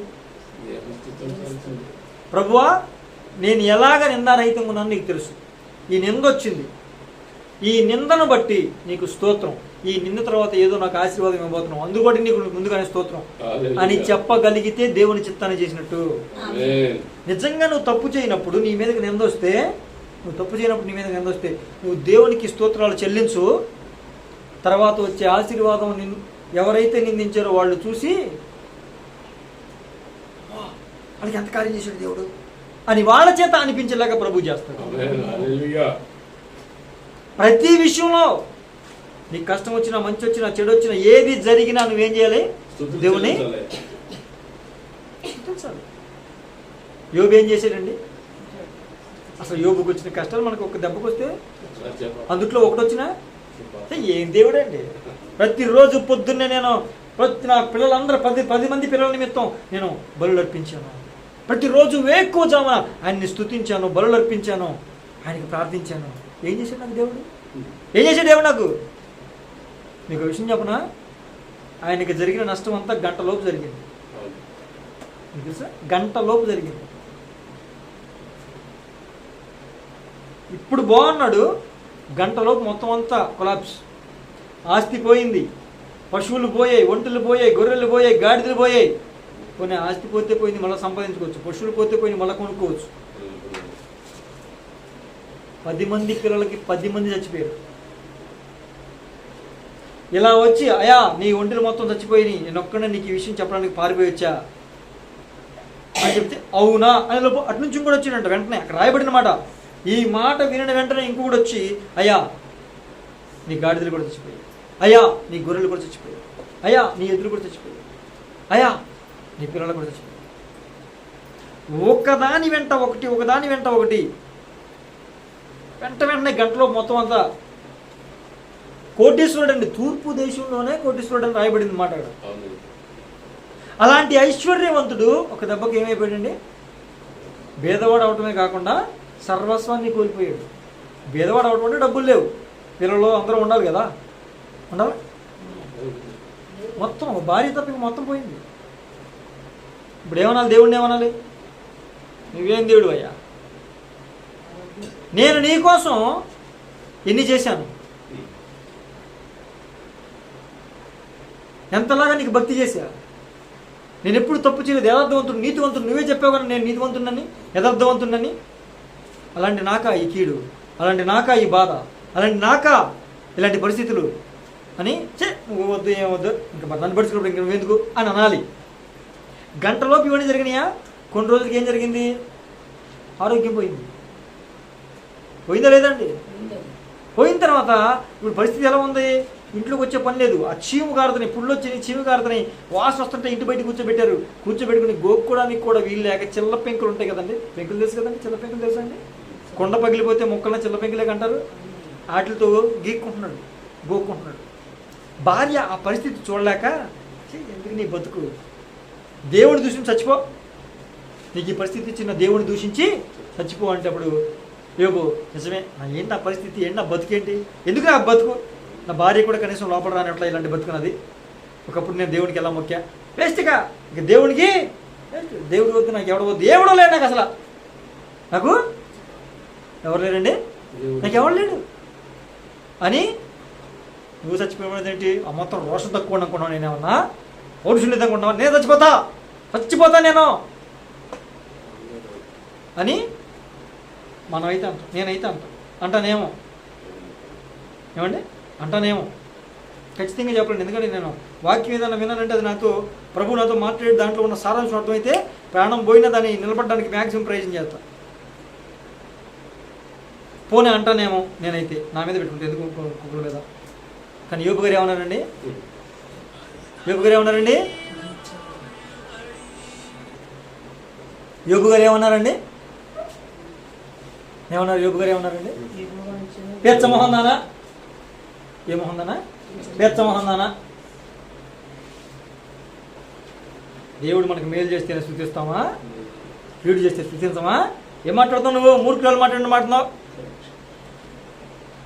దేవుని స్తుతం చేయాల్సిందే.
ప్రభువా, నేను ఎలాగ నిందారహితంగా ఉన్నాను నీకు తెలుసు. ఈ నింద వచ్చింది, ఈ నిందను బట్టి నీకు స్తోత్రం. ఈ నింద తర్వాత ఏదో నాకు ఆశీర్వాదం ఇవ్వబోతున్నావు, అందుకని నీకు ముందుగానే స్తోత్రం అని చెప్పగలిగితే దేవుని చిత్తాన్ని చేసినట్టు.
ఆమేన్.
నిజంగా నువ్వు తప్పు చేయనప్పుడు నీ మీదకి నింద వస్తే, నువ్వు దేవునికి స్తోత్రాలు చెల్లించు. తర్వాత వచ్చే ఆశీర్వాదం ఎవరైతే నిందించారో వాళ్ళు చూసి వాళ్ళకి ఎంత కార్యం చేశాడు దేవుడు అని వాళ్ళ చేత అనిపించేలాగా ప్రభు చేస్తాడు.
ఆమేన్. హల్లెలూయా.
ప్రతి విషయంలో నీకు కష్టం వచ్చినా, మంచి వచ్చినా, చెడు వచ్చినా, ఏది జరిగినా నువ్వేం చేయాలి? దేవుని స్తుతించాలి. యోబు ఏం చేశాడండి? అసలు యోబుకి వచ్చిన కష్టాలు మనకు ఒక దెబ్బకు వస్తే అందుట్లో ఒకటి వచ్చినా ఏం దేవుడండి. ప్రతిరోజు పొద్దున్నే నేను నా పిల్లలందరూ 10 మంది పిల్లల నిమిత్తం నేను బలులు అర్పించాను. ప్రతిరోజు వేకువజామున ఆయన్ని స్తుతించాను, బలులు అర్పించాను, ఆయనకి ప్రార్థించాను. ఏం చేశాడు నాకు దేవుడు? ఏం చేశాడు దేవుడు నాకు? మీకు విషయం చెప్పనా? ఆయనకి జరిగిన నష్టం అంతా గంటలోపు జరిగింది. మీకు తెలుసా? గంటలోపు జరిగింది. ఇప్పుడు బాగున్నాడు, గంటలోపు మొత్తం అంతా కొలాప్స్. ఆస్తి పోయింది, పశువులు పోయాయి, ఒంటెలు పోయాయి, గొర్రెలు పోయాయి, గాడిదలు పోయాయి. కొన్ని ఆస్తి పోతే పోయింది, మళ్ళీ సంపాదించుకోవచ్చు. పశువులు పోతే పోయింది, మళ్ళీ కొనుక్కోవచ్చు. 10 మంది పిల్లలకి 10 మంది చచ్చిపోయారు. ఇలా వచ్చి, అయ్యా నీ ఒంటెలు మొత్తం చచ్చిపోయి నేను ఒక్కడే నీకు ఈ విషయం చెప్పడానికి పారిపోయి వచ్చా అని చెప్తే, అవునా అని లోపు అటు నుంచి కూడా వచ్చిందంట. వెంటనే అక్కడ రాయబడిన మాట, ఈ మాట వినిన వెంటనే ఇంకొకటి వచ్చి, అయ్యా నీ గాడిదలు కూడా చచ్చిపోయాయి, అయ్యా నీ గొర్రెలు కూడా చచ్చిపోయాయి, అయ్యా నీ ఎద్దులు కూడా చచ్చిపోయాయి, అయ్యా నీ పిల్లలు కూడా చచ్చిపోయాయి. ఒకదాని వెంట ఒకటి వెంటనే గంటలో మొత్తం అంతా. కోటీశ్వరుడు అండి, తూర్పు దేశంలోనే కోటీశ్వరుడు అని రాయబడింది మాట. అలాంటి ఐశ్వర్యవంతుడు ఒక దెబ్బకి ఏమైపోయాడండి? భేదవాడు అవటమే కాకుండా సర్వస్వాన్ని కోల్పోయాడు. భేదవాడు అవటం అంటే డబ్బులు లేవు, పిల్లలు అందరూ ఉండాలి కదా, ఉండాలి. మొత్తం భార్య తప్ప మొత్తం పోయింది. ఇప్పుడు ఏమనాలి? దేవుడిని ఏమనాలి? నువ్వేం దేవుడు అయ్యా, నేను నీ కోసం ఎన్ని చేశాను, ఎంతలాగా నీకు భక్తి చేశా, నేను ఎప్పుడు తప్పు చేయలేదు, యథార్థవంతుడు, నీతివంతుడు. నువ్వే చెప్పావు కదా నేను నీతివంతుడిని, యథార్థవంతుడిని. అలాంటి నాకా ఈ కీడు, అలాంటి నాకా ఈ బాధ, అలాంటి నాకా ఇలాంటి పరిస్థితులు అని నువ్వు వద్దు, ఏమవద్దు, ఇంకా నన్ను పడుచుకున్నప్పుడు ఇంక నువ్వెందుకు అని అనాలి. గంటలోపు ఇవన్నీ జరిగినాయా? కొన్ని రోజులకి ఏం జరిగింది? ఆరోగ్యం పోయింది. పోయిందా లేదండి? పోయిన తర్వాత ఇప్పుడు పరిస్థితి ఎలా ఉంది? ఇంట్లోకి వచ్చే పని లేదు. ఆ చీము కారుతని, పుళ్ళు వచ్చి చీము కారుతని, వాసన వస్తుంటే ఇంటి బయట కూర్చోబెట్టుకుని గోక్కోవడానికి కూడా వీలు లేక చిల్ల పెంకులు ఉంటాయి కదండి. పెంకులు తెలుసు కదండి, చిల్ల పెంకులు తెలుసా అండి? కొండ పగిలిపోతే మొక్కలను చిల్ల పెంకులే అంటారు. వాటితో గోక్కుంటున్నాడు. భార్య ఆ పరిస్థితి చూడలేక, ఎందుకు నీ బతుకు, దేవుని దూషించి చచ్చిపో, నీకు ఈ పరిస్థితి ఇచ్చిన దేవుని దూషించి చచ్చిపో అంటే అప్పుడు యోబు, నిజమే, ఏంటి నా పరిస్థితి, ఏంటి నా బతుకేంటి, ఎందుకు నా బతుకు, నా భార్య కూడా కనీసం లోపల రానట్లా ఇలాంటి బతుకున్నది. ఒకప్పుడు నేను దేవునికి ఎలా మొక్కా, వేస్ట్గా ఇక దేవుడికి దేవుడు వద్దు, నాకు ఎవడు వద్దు, ఎవడో లేడు నాకు, అసలు నాకు ఎవరు లేరండి, నాకు ఎవడు లేడు అని నువ్వు చచ్చిపోయినది ఏంటి? ఆ మొత్తం రోషం తక్కువ అనుకున్నావు, నేనేమన్నా పౌరుషులు అనుకున్నావా? నేను చచ్చిపోతా నేను అని మనమైతే అంటాం, నేనైతే అంటానేమో, ఏమండి అంటానేమో, ఖచ్చితంగా చెప్పండి. ఎందుకంటే నేను వాక్యం ఏదైనా విన్నానంటే అది ప్రభు నాతో మాట్లాడే దాంట్లో ఉన్న సారాంశం అర్థమైతే ప్రాణం పోయినా దాన్ని నిలబడడానికి మ్యాక్సిమం ప్రయత్నం చేస్తాను. పోనీ అంటానేమో, నేనైతే నా మీద పెట్టుకుంటే ఎందుకు కుక్కల మీద. కానీ యోబు గారు ఏమన్నారండి? యోబు గారు ఏమన్నారండి? యోబు గారు ఏమన్నారండి? యోబు గారు ఏమన్నారండి? పేర్చమోహన్ దానా, ఏ మొహం దానా, పేర్చమోహన్ దానా. దేవుడు మనకు మేలు చేస్తేనే స్తుతిస్తామా, కీడు చేస్తే స్తుతించమా? ఏం మాట్లాడుతావు నువ్వు? మూర్ఖురాలు మాట్లాడుతున్నావు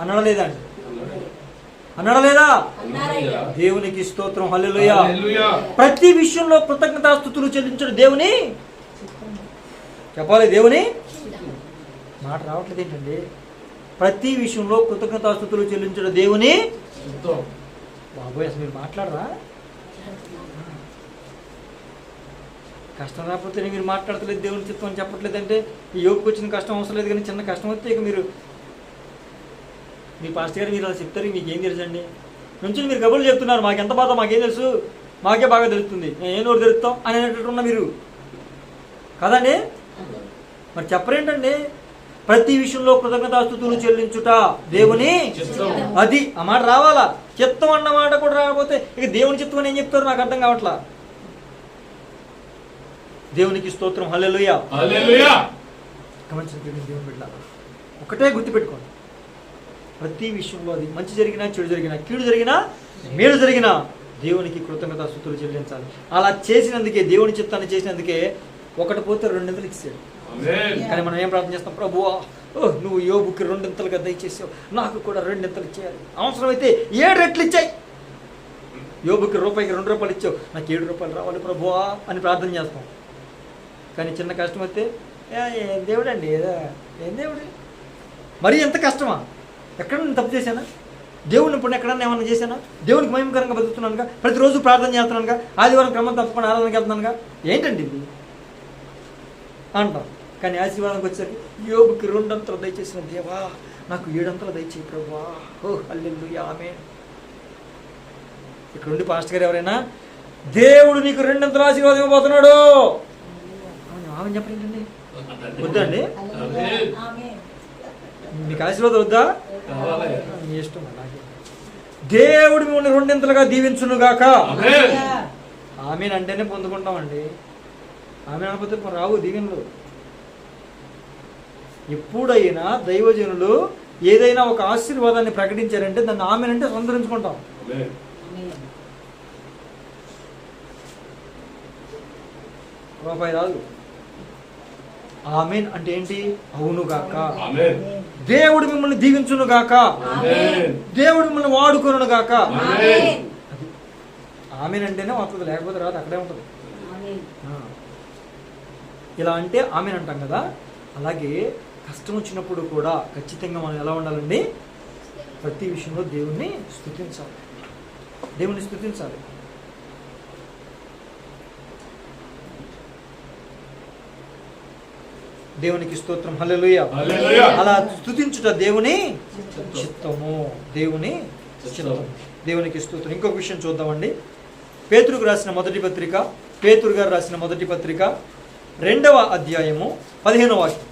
అన్నాడా లేదా అండి? అన్నాడా లేదా? దేవునికి స్తోత్రం, హల్లెలూయా. ప్రతి విషయంలో కృతజ్ఞతాస్తుతులు చెల్లించడం దేవుని చెప్పాలి. దేవుని మాట రావట్లేదు ఏంటండి? ప్రతి విషయంలో కృతజ్ఞతాస్తుతులు చెల్లించడం దేవుని. బాబోయ్, అసలు మీరు మాట్లాడరా? కష్టం రాకపోతే మీరు మాట్లాడతలేదు, దేవుని చిత్తం అని చెప్పట్లేదంటే ఈ యోగుకి వచ్చిన కష్టం అవసరం లేదు. కానీ చిన్న కష్టం వస్తే ఇక మీరు మీ పాస్టర్ గారు మీరు అలా చెప్తారు, మీకేం తెలుసండి? నుంచి మీరు కబుర్లు చెప్తున్నారు, మాకెంత బాధ మాకేం తెలుసు, మాకే బాగా తెలుస్తుంది, ఏ నోరు తెలుస్తాం అనేటట్టున్నా మీరు కదండి. మరి చెప్పరేంటండి? ప్రతి విషయంలో కృతజ్ఞతాస్తుతులు చెల్లించుట దేవుని అది. ఆ మాట రావాలా? చిత్తం అన్న మాట కూడా రాకపోతే ఇక దేవుని చిత్తం అని ఏం చెప్తారు? నాకు అర్థం కావట్లా. దేవునికి స్తోత్రం, హల్లెలూయా. గమనించండి దేవుని బిడ్డ, ఒకటే గుర్తుపెట్టుకోండి. ప్రతి విషయంలో అది మంచి జరిగినా చెడు జరిగినా కీడు జరిగినా మేలు జరిగినా దేవునికి కృతజ్ఞతాస్తుతులు చెల్లించాలి. అలా చేసినందుకే, దేవుని చిత్తాన్ని చేసినందుకే ఒకటి పోతే రెండింతలు ఇచ్చాడు. కానీ మనం ఏం ప్రార్థన చేస్తాం? ప్రభువా, నువ్వు యోబుకి 2 ఇంతలుగా దయచేసావు, నాకు కూడా 2 ఇంతలు ఇచ్చేయాలి. అవసరమైతే 7 రెట్లు ఇచ్చాయి. యోబుకి రూపాయికి 2 రూపాయలు ఇచ్చావు, నాకు 7 రూపాయలు రావాలి ప్రభువా అని ప్రార్థన చేస్తాం. కానీ చిన్న కష్టం వస్తే ఏం దేవుడు అండి, ఏం దేవుడు, మరి ఎంత కష్టమా? ఎక్కడ నేను తప్పు చేశానా? దేవుడిని ఇప్పుడు ఎక్కడన్నా ఏమన్నా చేశానా? దేవునికి మహిమకరంగా బతుకుతున్నానుగా, ప్రతిరోజు ప్రార్థన చేస్తున్నానుగా, ఆదివారం క్రమం తప్పకుండా ఆరాధనకి వెళ్తున్నానుగా, ఏంటండి ఇది అంటాం. కానీ ఆశీర్వాదంకి వచ్చేసరికి యోబుకి 2 అంతలు దయచేసిన దేవా, నాకు 7 అంతలు దయచేయి ప్రభువా. ఓ హల్లెలూయా, ఆమేన్. ఇక్కడ ఉండి పాస్టర్ గారు ఎవరైనా దేవుడు నీకు 2 అంతలు ఆశీర్వాదం ఇవ్వబోతున్నాడు ఆమె చెప్పండి. వద్దండి, మీకు ఆశీర్వాదం వద్దా? మీ ఇష్టం. అలాగే దేవుడు మిమ్మల్ని 2 ఇంతలుగా దీవించునుగాక. ఆమేన్ అంటేనే పొందుకుంటామండి. ఆమె అనకపోతే రావు దీవెనలు. ఎప్పుడైనా దైవజనులు ఏదైనా ఒక ఆశీర్వాదాన్ని ప్రకటించారంటే దాన్ని ఆమెనంటే సంతరించుకుంటాం. రూపాయి రాదు. ఆమేన్ అంటే ఏంటి? అవునుగాక. దేవుడు మిమ్మల్ని దీవించునుగాక, దేవుడు మిమ్మల్ని వాడుకొనుగాక. ఆమేన్ అంటేనే వస్తుంది, లేకపోతే రాదు, అక్కడే ఉంటుంది. ఇలా అంటే ఆమేన్ అంటాం కదా. అలాగే కష్టం వచ్చినప్పుడు కూడా ఖచ్చితంగా మనం ఎలా ఉండాలండి? ప్రతి విషయంలో దేవుణ్ణి స్తుతించాలి, దేవుణ్ణి స్తుతించాలి. దేవునికి స్తోత్రం, హల్లెలూయా. అలా స్తుతించుట దేవుని చిత్తము, దేవుని చిత్తము. దేవునికి స్తోత్రం. ఇంకొక విషయం చూద్దామండి. పేతురుకు రాసిన మొదటి పత్రిక, పేతురు గారు రాసిన మొదటి పత్రిక 2వ అధ్యాయము 15వ వాక్యం.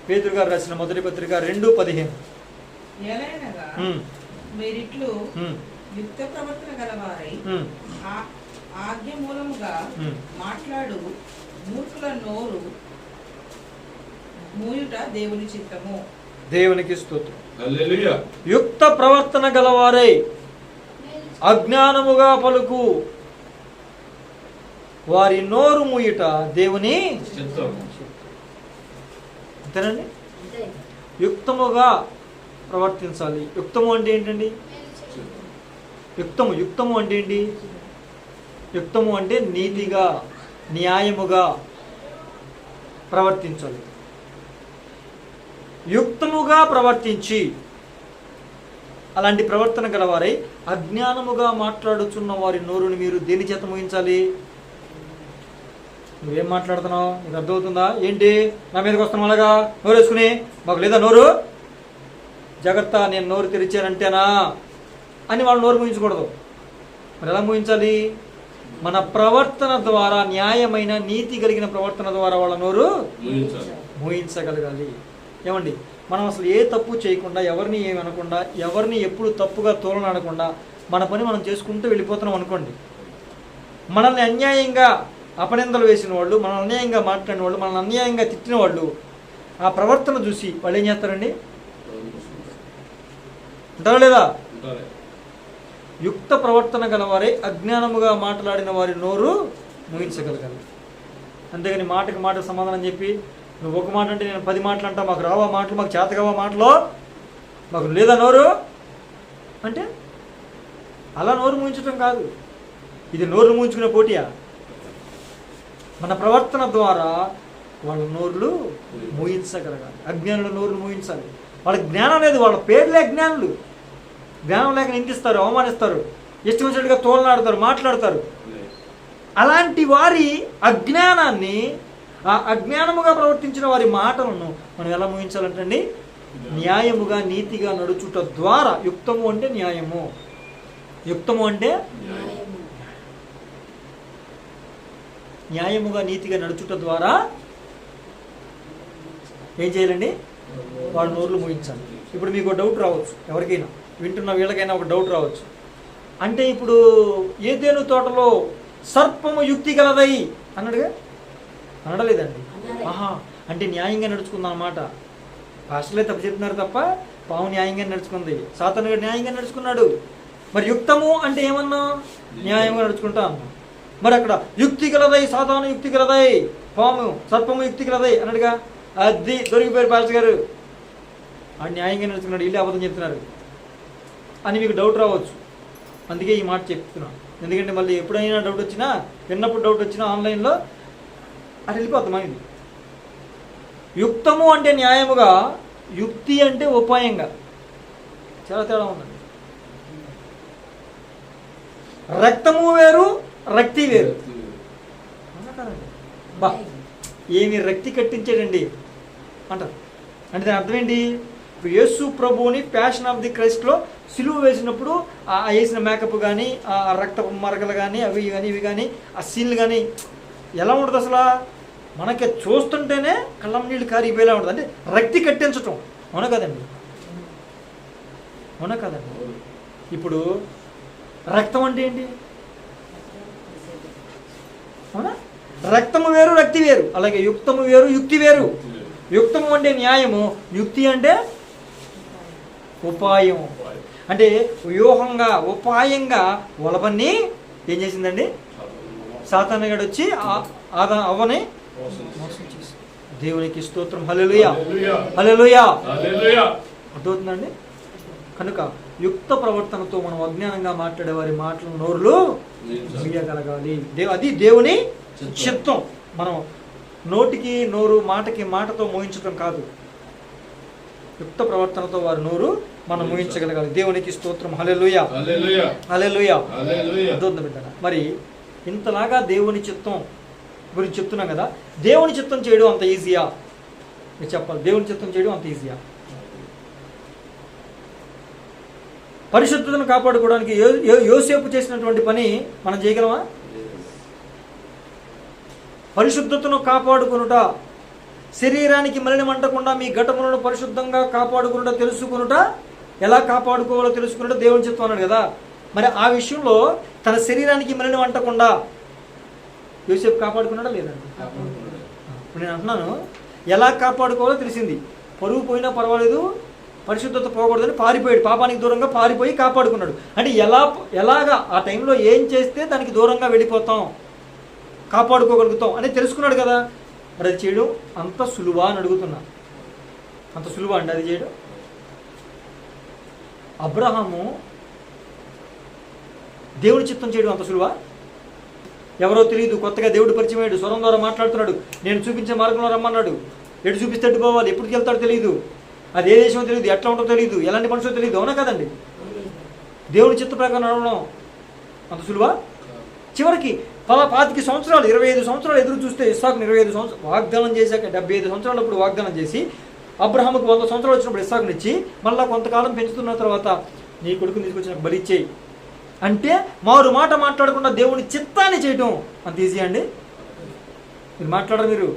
పేతురు గారు రాసిన మొదటి పత్రిక 2:15.
ఎలైనగా మీరిట్లు యుక్త ప్రవర్తన గలవారై ఆజ్ఞ మూలముగా మాట్లాడు మూర్ఖుల నోరు మూయుట దేవుని చిత్తము.
దేవునికి స్తోత్రం,
హల్లెలూయా.
యుక్త ప్రవర్తన గలవారై అజ్ఞానముగా పలుకు వారి నోరు మూయుట దేవుని
చిత్తం.
అంతేనండి. యుక్తముగా ప్రవర్తించాలి. యుక్తము అంటే ఏంటండి? యుక్తము అంటే ఏంటి? యుక్తము అంటే నీతిగా, న్యాయముగా ప్రవర్తించాలి. యుక్తముగా ప్రవర్తించి అలాంటి ప్రవర్తన గలవారై అజ్ఞానముగా మాట్లాడుచున్న వారి నోరుని మీరు దేని చేత ముగించాలి? నువ్వేం మాట్లాడుతున్నావు? నీకు అర్థమవుతుందా? ఏంటి నా మీదకి వస్తున్నావు అలాగా నోరు వేసుకుని? మాకు లేదా నోరు? జాగ్రత్త, నేను నోరు తెరిచానంటేనా అని వాళ్ళు నోరు ముగించకూడదు. మరి ఎలా ముగించాలి? మన ప్రవర్తన ద్వారా, న్యాయమైన నీతి కలిగిన ప్రవర్తన ద్వారా వాళ్ళ నోరు ముగించగలగాలి. ఏమండి, మనం అసలు ఏ తప్పు చేయకుండా, ఎవరిని ఏమి అనకుండా, ఎవరిని ఎప్పుడు తప్పుగా తోలనకుండా మన పని మనం చేసుకుంటూ వెళ్ళిపోతున్నాం అనుకోండి. మనల్ని అన్యాయంగా అపనిందలు వేసిన వాళ్ళు, మనల్ని అన్యాయంగా మాట్లాడిన వాళ్ళు, మనల్ని అన్యాయంగా తిట్టిన వాళ్ళు ఆ ప్రవర్తన చూసి వాళ్ళు ఏం చేస్తారండి? అంటారా లేదా? యుక్త ప్రవర్తన గలవారే అజ్ఞానముగా మాట్లాడిన వారి నోరు ముగించగలగాలి. అంతేగాని మాటకి మాట సమాధానం చెప్పి నువ్వు ఒక మాట అంటే నేను 10 మాటలు అంటా, మాకు రావా మాటలు, మాకు చేతగావా మాటలు, మాకు లేదా నోరు అంటే అలా నోరు మూయించడం కాదు. ఇది నోరు మూయించుకునే పోటీయా? మన ప్రవర్తన ద్వారా వాళ్ళ నోరులు మూయించగలగాలి. అజ్ఞానుల నోరులు మూయించాలి. వాళ్ళ జ్ఞానం లేదు, వాళ్ళ పేర్లే అజ్ఞానులు. జ్ఞానం లేక నిందిస్తారు, అవమానిస్తారు, ఇష్టం వచ్చినట్టుగా తోలనాడతారు, మాట్లాడతారు. అలాంటి వారి అజ్ఞానాన్ని, ఆ అజ్ఞానముగా ప్రవర్తించిన వారి మాటలను మనం ఎలా ముగించాలంటండి? న్యాయముగా నీతిగా నడుచుట ద్వారా. యుక్తము అంటే న్యాయము, యుక్తము అంటే న్యాయముగా నీతిగా నడుచుట ద్వారా ఏం చేయాలండి? వాళ్ళ నోర్లు ముగించాలి. ఇప్పుడు మీకు డౌట్ రావచ్చు, ఎవరికైనా వింటున్న వీళ్ళకైనా ఒక డౌట్ రావచ్చు. అంటే ఇప్పుడు ఏదేను తోటలో సర్పము యుక్తి గలదై అన్నాడుగా, అనడలేదండి. ఆహా, అంటే న్యాయంగా నడుచుకుందాం అన్నమాట. పాస్టర్లే తప్పు చెప్తున్నారు తప్ప పాము న్యాయంగా నడుచుకుంది, సాతాను గారు న్యాయంగా నడుచుకున్నాడు. మరి యుక్తము అంటే ఏమన్నా? న్యాయంగా నడుచుకుంటా అన్నా. మరి అక్కడ యుక్తి గలదై, సాతాను యుక్తి గలదై, పాము సర్పము యుక్తి గలదై అన్నాడుగా. అది దొరికిపోయారు పాస్టర్ గారు, ఆ న్యాయంగా నడుచుకున్నాడు, వీళ్ళే అబద్ధం చెప్తున్నారు అని మీకు డౌట్ రావచ్చు. అందుకే ఈ మాట చెప్తున్నాను. ఎందుకంటే మళ్ళీ ఎప్పుడైనా డౌట్ వచ్చినా, విన్నప్పుడు డౌట్ వచ్చినా ఆన్లైన్లో అది వెళ్ళిపోతాం. ఇది యుక్తము అంటే న్యాయముగా, యుక్తి అంటే ఉపాయంగా. చాలా తేడా ఉందండి. రక్తము వేరు, రక్తి వేరు. బా, ఏమి రక్తి కట్టించాడండి అంటారు. అంటే దాని అర్థం ఏంటి? ఇప్పుడు యేసు ప్రభువుని ప్యాషన్ ఆఫ్ ది క్రైస్ట్లో సిలువ వేసినప్పుడు ఆ వేసిన మేకప్ కానీ, ఆ రక్తపు మరకలు కానీ, అవి కానీ ఇవి కానీ, ఆ సీన్లు కానీ ఎలా ఉంటుంది అసలు? మనకి చూస్తుంటేనే కళ్ళం నీళ్ళు కారిపోయేలా ఉంటుంది. అంటే రక్తి కట్టించటం. అవునా కదండి? అవునా కదండి? ఇప్పుడు రక్తం అంటే ఏంటి? అవునా? రక్తము వేరు, రక్తి వేరు. అలాగే యుక్తము వేరు, యుక్తి వేరు. యుక్తము అంటే న్యాయము, యుక్తి అంటే ఉపాయం. అంటే వ్యూహంగా, ఉపాయంగా వలపన్ని ఏం చేసిందండి? సాతానుగాడు వచ్చి అవ్వని మోసం చేసి. దేవునికి స్తోత్రం. హల్లెలూయా, హల్లెలూయా. అర్థమవుతుందండి? కనుక యుక్త ప్రవర్తనతో మనం అజ్ఞానంగా మాట్లాడే వారి మాటలు నోరులు మూయగలగాలి. అది దేవుని చిత్తం. మనం నోటికి నోరు, మాటకి మాటతో మోయించడం కాదు. యుక్త ప్రవర్తనతో వారి నోరు మనం మోయించగలగాలి. దేవునికి స్తోత్రం. హల్లెలూయా, హల్లెలూయా. అర్థమవుతుంది బిడ్డ? మరి ఇంతలాగా దేవుని చిత్తం గురించి చెప్తున్నాం కదా. దేవుని చిత్తం చేయడం అంత ఈజీయా? మీరు చెప్పాలి. దేవుని చిత్తం చేయడం అంత ఈజీయా? పరిశుద్ధతను కాపాడుకోవడానికి యోసేపు చేసినటువంటి పని మనం చేయగలమా? పరిశుద్ధతను కాపాడుకొనుట, శరీరానికి మలినం అంటకుండా మీ ఘటములను పరిశుద్ధంగా కాపాడుకునుట, తెలుసుకునుట, ఎలా కాపాడుకోవాలో తెలుసుకునుట దేవుని చిత్తం అన్నాడు కదా. మరి ఆ విషయంలో తన శరీరానికి మలినం అంటకుండా యోసేపు కాపాడుకున్నాడా లేదండి? ఇప్పుడు నేను అంటున్నాను, ఎలా కాపాడుకోవాలో తెలిసింది. పరువు పోయినా పర్వాలేదు, పరిశుద్ధత పోకూడదని పారిపోయాడు. పాపానికి దూరంగా పారిపోయి కాపాడుకున్నాడు. అంటే ఎలాగా ఆ టైంలో ఏం చేస్తే దానికి దూరంగా వెళ్ళిపోతాం, కాపాడుకోగలుగుతాం అని తెలుసుకున్నాడు కదా. మరి అది చేయడం అంత సులువా అని అడుగుతున్నా. అంత సులువా అండి అది చేయడం? అబ్రహాము దేవుని చిత్తం చేయడం అంత సులువా? ఎవరో తెలియదు, కొత్తగా దేవుడు పరిచయం అయ్యాడు, స్వరం ద్వారా మాట్లాడుతున్నాడు, నేను చూపించే మార్గంలో రమ్మన్నాడు, ఎటు చూపిస్తే ఎటు పోవాలి, ఎప్పటికి వెళ్తాడో తెలియదు, అది ఏ దేశమో తెలియదు, ఎట్లా ఉంటుందో తెలియదు, ఎలాంటి మనుషులో తెలియదు. అవునా కదండి? దేవుని చిత్త ప్రకారం నడవడం అంత సులువా? చివరికి 25 సంవత్సరాలు 25 సంవత్సరాలు ఎదురు చూస్తే ఇస్సాకుని 25 సంవత్సరాలు వాగ్దానం చేశాక 75 సంవత్సరాలప్పుడు వాగ్దానం చేసి అబ్రహాముకు 100 సంవత్సరాలు వచ్చినప్పుడు ఇస్సాకునిచ్చి మళ్ళీ కొంతకాలం పెంచుతున్న తర్వాత నీ కొడుకుని తీసుకొచ్చి నాకు బలిచ్చేయి అంటే మారు మాట మాట్లాడకుండా దేవుని చిత్తాన్ని చేయటం అంత ఈజీ అండి? మీరు మాట్లాడరు, మీరు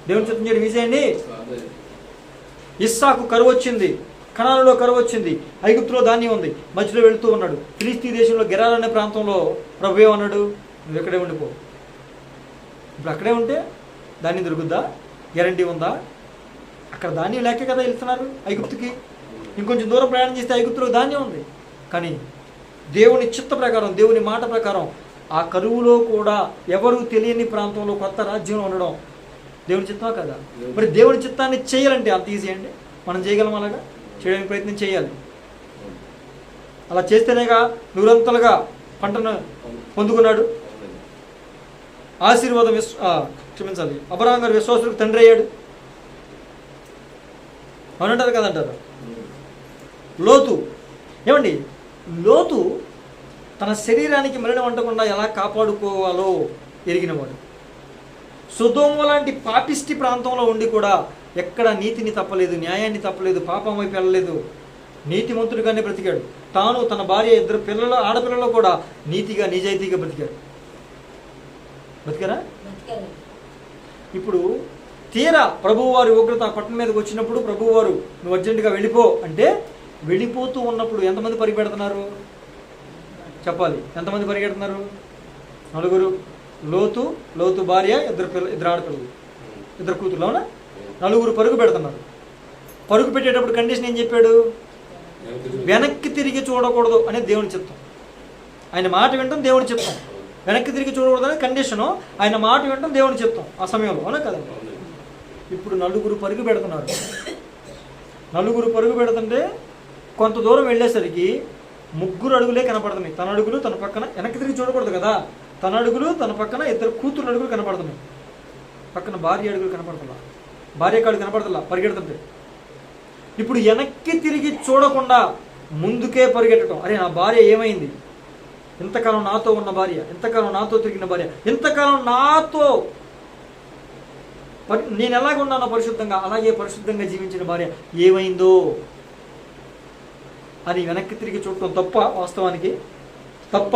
దేవుని చిత్తం చేయడం ఈజీ అండి? ఇస్సాకు కరువు వచ్చింది, కనానులో కరువు వచ్చింది, ఐగుప్తులో ధాన్యం ఉంది, మధ్యలో వెళుతూ ఉన్నాడు. ఫిలిస్తీ దేశంలో గెరార్ అనే ప్రాంతంలో ప్రభు ఏమన్నాడు? నువ్వు ఎక్కడే ఉండిపో. ఇప్పుడు అక్కడే ఉంటే ధాన్యం దొరుకుద్దా? గ్యారంటీ ఉందా? అక్కడ ధాన్యం లేక కదా వెళ్తున్నారు ఐగుప్తుకి. ఇంకొంచెం దూరం ప్రయాణం చేస్తే ఐగుప్తులో ధాన్యం ఉంది. కానీ దేవుని చిత్త ప్రకారం, దేవుని మాట ప్రకారం ఆ కరువులో కూడా ఎవరు తెలియని ప్రాంతంలో కొత్త రాజ్యంలో ఉండడం దేవుని చిత్తమా కదా? మరి దేవుని చిత్తాన్ని చేయాలంటే అంత ఈజీ అండి? మనం చేయగలం? అలాగా చేయడానికి ప్రయత్నం చేయాలి. అలా చేస్తేనేగా నూరంతలుగా పంటను పొందుకున్నాడు. ఆశీర్వాదం క్షమించాలి, అబ్రహాం గారు విశ్వాసులకు తండ్రి అయ్యాడు. అవునంటారు కదంటారు. లోతు ఏమండి, లోతు తన శరీరానికి మలినం అంటకుండా ఎలా కాపాడుకోవాలో ఎరిగినవాడు. సొదొమ లాంటి పాపిష్టి ప్రాంతంలో ఉండి కూడా ఎక్కడ నీతిని తప్పలేదు, న్యాయాన్ని తప్పలేదు, పాపం వైపు వెళ్ళలేదు, నీతిమంతుడిగానే బ్రతికాడు. తాను తన భార్య, 2 పిల్లలు, ఆడపిల్లలు కూడా నీతిగా నిజాయితీగా బ్రతికాడు. బ్రతికారా? ఇప్పుడు తీరా ప్రభువారి ఉగ్రత పట్టణం మీదకి వచ్చినప్పుడు ప్రభువారు నువ్వు అర్జెంటుగా వెళ్ళిపో అంటే, వెళ్ళిపోతూ ఉన్నప్పుడు ఎంతమంది పరిగెడుతున్నారు చెప్పాలి? ఎంతమంది పరిగెడుతున్నారు? 4. లోతు భార్య, 2 ఆడపిల్లలు, 2 కూతురు. అవునా? 4 పరుగు పెడుతున్నారు. పరుగు పెట్టేటప్పుడు కండిషన్ ఏం చెప్పాడు? వెనక్కి తిరిగి చూడకూడదు అనేది దేవుని చిత్తం. ఆయన మాట వినటం దేవుని చిత్తం. వెనక్కి తిరిగి చూడకూడదు అనే కండిషను. ఆయన మాట వినటం దేవుని చిత్తం ఆ సమయంలో. అవునా కదా? ఇప్పుడు 4 పరుగు పెడుతున్నారు. 4 పరుగు పెడుతుంటే కొంత దూరం వెళ్ళేసరికి 3 అడుగులే కనపడుతున్నాయి. తన అడుగులు తన పక్కన, వెనక్కి తిరిగి చూడకూడదు కదా, తన అడుగులు తన పక్కన 2 కూతురు అడుగులు కనపడుతున్నాయి. పక్కన భార్య అడుగులు కనపడుతున్నా, భార్య కాళ్ళు కనపడుతున్నా పరిగెడుతుంటే. ఇప్పుడు వెనక్కి తిరిగి చూడకుండా ముందుకే పరిగెట్టడం. అరే నా భార్య ఏమైంది? ఇంతకాలం నాతో ఉన్న భార్య, ఇంతకాలం నాతో తిరిగిన భార్య, ఇంతకాలం నాతో నేను ఎలాగ ఉన్నానో పరిశుద్ధంగా, అలాగే పరిశుద్ధంగా జీవించిన భార్య ఏమైందో అని వెనక్కి తిరిగి చూడటం తప్ప? వాస్తవానికి తప్ప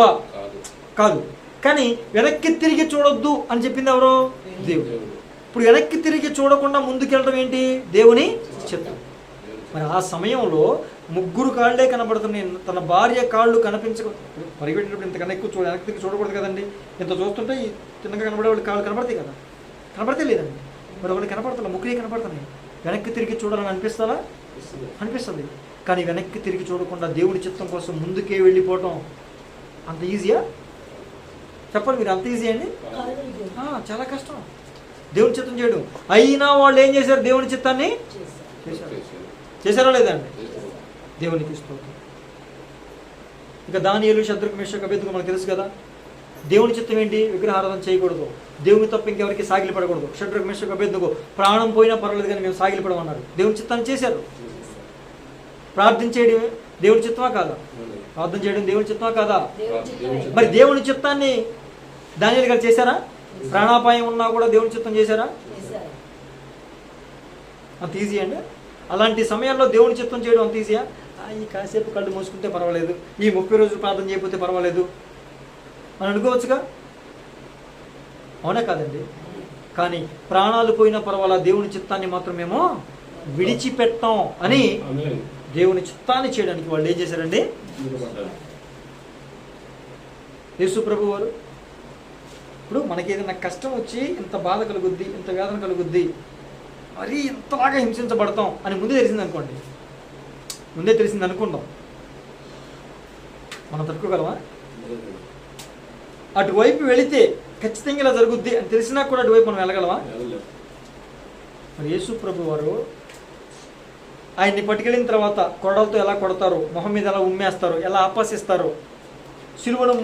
కాదు. కానీ వెనక్కి తిరిగి చూడొద్దు అని చెప్పింది ఎవరు? దేవుడు. ఇప్పుడు వెనక్కి తిరిగి చూడకుండా ముందుకెళ్ళడం ఏంటి? దేవుని చిత్తం. మరి ఆ సమయంలో 3 కాళ్ళే కనబడుతున్నాయి. తన భార్య కాళ్ళు కనిపించక పరిగెట్టేటప్పుడు ఇంతకన్నా ఎక్కువ వెనక్కి తిరిగి చూడకూడదు కదండి. ఇంత చూస్తుంటే ఈ చిన్నగా కనబడే వాళ్ళు కాళ్ళు కనపడతాయి కదా? కనపడితే లేదండి. మరి వాళ్ళు కనపడుతున్నా, 3 కనపడుతున్నాయి. వెనక్కి తిరిగి చూడాలని అనిపిస్తుందా? అనిపిస్తుంది. కానీ వెనక్కి తిరిగి చూడకుండా దేవుడి చిత్తం కోసం ముందుకే వెళ్ళిపోవటం అంత ఈజీయా చెప్పండి మీరు? అంత ఈజీ అండి? చాలా కష్టం దేవుని చిత్తం చేయడం. అయినా వాళ్ళు ఏం చేశారు? దేవుని చిత్తాన్ని చేశారా లేదండి? దేవునికి స్తోత్రం. ఇక దానియేలు, షద్రకు, మేషకు, అబేద్నెగో మనకు తెలుసు కదా. దేవుని చిత్తం ఏంటి? విగ్రహారాధన చేయకూడదు, దేవుని తప్ప ఇంకెవరికి సాగిలి పడకూడదు. షద్రకు, మేషకు, అబేద్నెగో ప్రాణం పోయినా పర్వాలేదు కానీ మేము సాగిలి పడమన్నారు. దేవుని చిత్తాన్ని చేశారు. ప్రార్థన చేయడం దేవుని చిత్తమా కాదా? ప్రార్థన చేయడం దేవుని చిత్తమా కాదా? మరి దేవుని చిత్తాన్ని దానియేలు గారు చేశారా? ప్రాణాపాయం ఉన్నా కూడా దేవుని చిత్తం చేశారా? అంత ఈజీ అండి? అలాంటి సమయాల్లో దేవుని చిత్తం చేయడం అంత ఈజీయా? ఈ కాసేపు కళ్ళు మూసుకుంటే పర్వాలేదు, ఈ 30 రోజులు ప్రార్థన చేయకపోతే పర్వాలేదు అని అనుకోవచ్చుగా. అవునా కాదండి? కానీ ప్రాణాలు పోయినా పర్వాలా, దేవుని చిత్తాన్ని మాత్రం మేము విడిచిపెట్టాం అని దేవుని చిత్తాన్ని చేయడానికి వాళ్ళు ఏం చేశారండి? యేసు ప్రభు వారు ఇప్పుడు మనకి ఏదైనా కష్టం వచ్చి ఇంత బాధ కలుగుద్ది, ఇంత వేదన కలుగుద్ది, మరీ ఇంతలాగా హింసించబడతాం అని ముందే తెలిసింది అనుకోండి, ముందే తెలిసింది అనుకుందాం, మనం తట్టుకోగలమా? అటువైపు వెళితే ఖచ్చితంగా ఇలా జరుగుద్ది అని తెలిసినా కూడా అటువైపు మనం వెళ్ళగలమా? మరి యేసు ప్రభు వారు ఆయన్ని పట్టుకెళ్ళిన తర్వాత కొరడాలతో ఎలా కొడతారో, మొహం మీద ఎలా ఉమ్మేస్తారో, ఎలా ఆపాసిస్తారో, సిలువను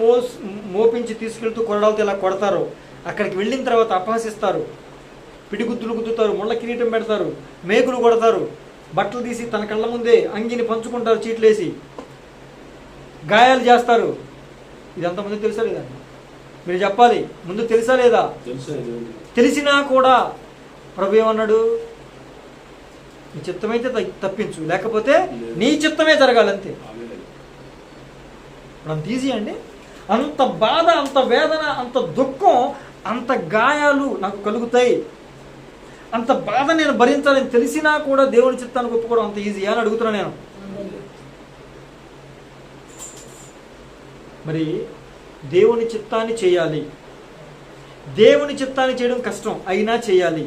మోపించి తీసుకెళ్తూ కొరడాలతో ఎలా కొడతారో, అక్కడికి వెళ్ళిన తర్వాత అపహసిస్తారు, పిడిగుద్దులు గుద్దుతారు, ముళ్ళ కిరీటం పెడతారు, మేకులు కొడతారు, బట్టలు తీసి తన కళ్ళ ముందే అంగిని పంచుకుంటారు, చీట్లేసి గాయాలు చేస్తారు. ఇదంతా ముందు తెలుసా లేదా? మీరు చెప్పాలి, ముందు తెలుసా లేదా? తెలిసినా కూడా ప్రభు ఏమన్నాడు? నీ చిత్తమైతే తప్పించు, లేకపోతే నీ చిత్తమే జరగాలంతే. అంత ఈజీ అండి? అంత బాధ, అంత వేదన, అంత దుఃఖం, అంత గాయాలు నాకు కలుగుతాయి, అంత బాధ నేను భరించాలని తెలిసినా కూడా దేవుని చిత్తానికి ఒప్పుకోవడం అంత ఈజీ అని అడుగుతున్నా నేను. మరి దేవుని చిత్తాన్ని చేయాలి. దేవుని చిత్తాన్ని చేయడం కష్టం, అయినా చేయాలి.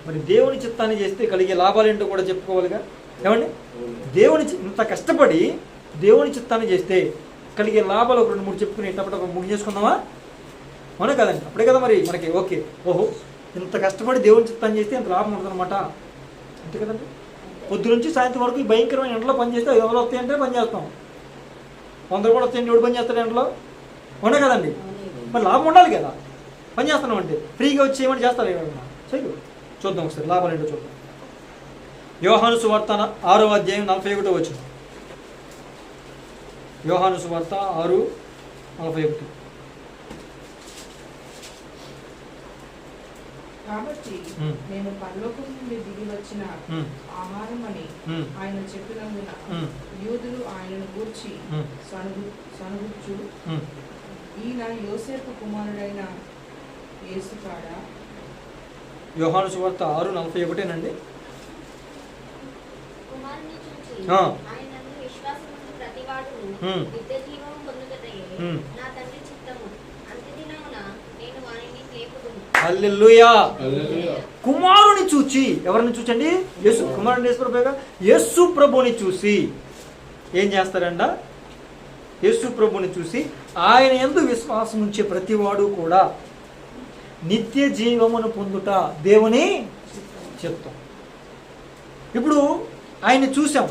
మరి దేవుని చిత్తాన్ని చేస్తే కలిగే లాభాలు ఏంటో కూడా చెప్పుకోవాలిగా. ఏమండి? దేవుని ఇంత కష్టపడి దేవుని చిత్తాన్ని చేస్తే కలిగే లాభాలు 2-3 చెప్పుకుని టపటప ముగి చేసుకుందామా? అవునా కదండి? అప్పుడే కదా మరి మనకి ఓకే, ఓహో ఇంత కష్టపడి దేవుని చిత్తాన్ని చేస్తే ఇంత లాభం ఉంటుందన్నమాట. అంతే కదండి. పొద్దు నుంచి సాయంత్రం వరకు ఈ భయంకరమైన ఎండలో పని చేస్తే 500 వస్తాయంటే పని చేస్తాం. 100 కూడా వస్తాయండి, ఎవడు పని చేస్తాడు ఎండలో? ఉండే కదండి. మరి లాభం ఉండాలి కదా. పని చేస్తున్నాం అంటే ఫ్రీగా వచ్చి ఏమంటే చేస్తారు ఏమన్నా చేయదు. చూద్దాం ఒకసారి లాభాలు ఏంటో చూద్దాం. యోహాను సువార్త 6వ అధ్యాయం 41వ వచనం. యోహాను సువార్త 6:41.
కాబట్టి నేను పరలోకం నుండి దిగి వచ్చిన ఆహారం అని ఆయన చెప్పినందున యూదులు ఆయనను గూర్చి సనుగుచ్చు, ఈయన యోసేపు కుమారుడైన యేసు కాడా?
యోహాను సువార్త 6:41 హల్లెలూయా. కుమారుని చూచి, ఎవరిని చూచండి? యేసు కుమారుని, యేసు ప్రభుని చూసి ఏం చేస్తారంట? యేసు ప్రభుని చూసి ఆయన యందు విశ్వాసం ఉంచే ప్రతివాడు కూడా నిత్య జీవమును పొందుట దేవుని చిత్తం. ఇప్పుడు ఆయన్ని చూసాం,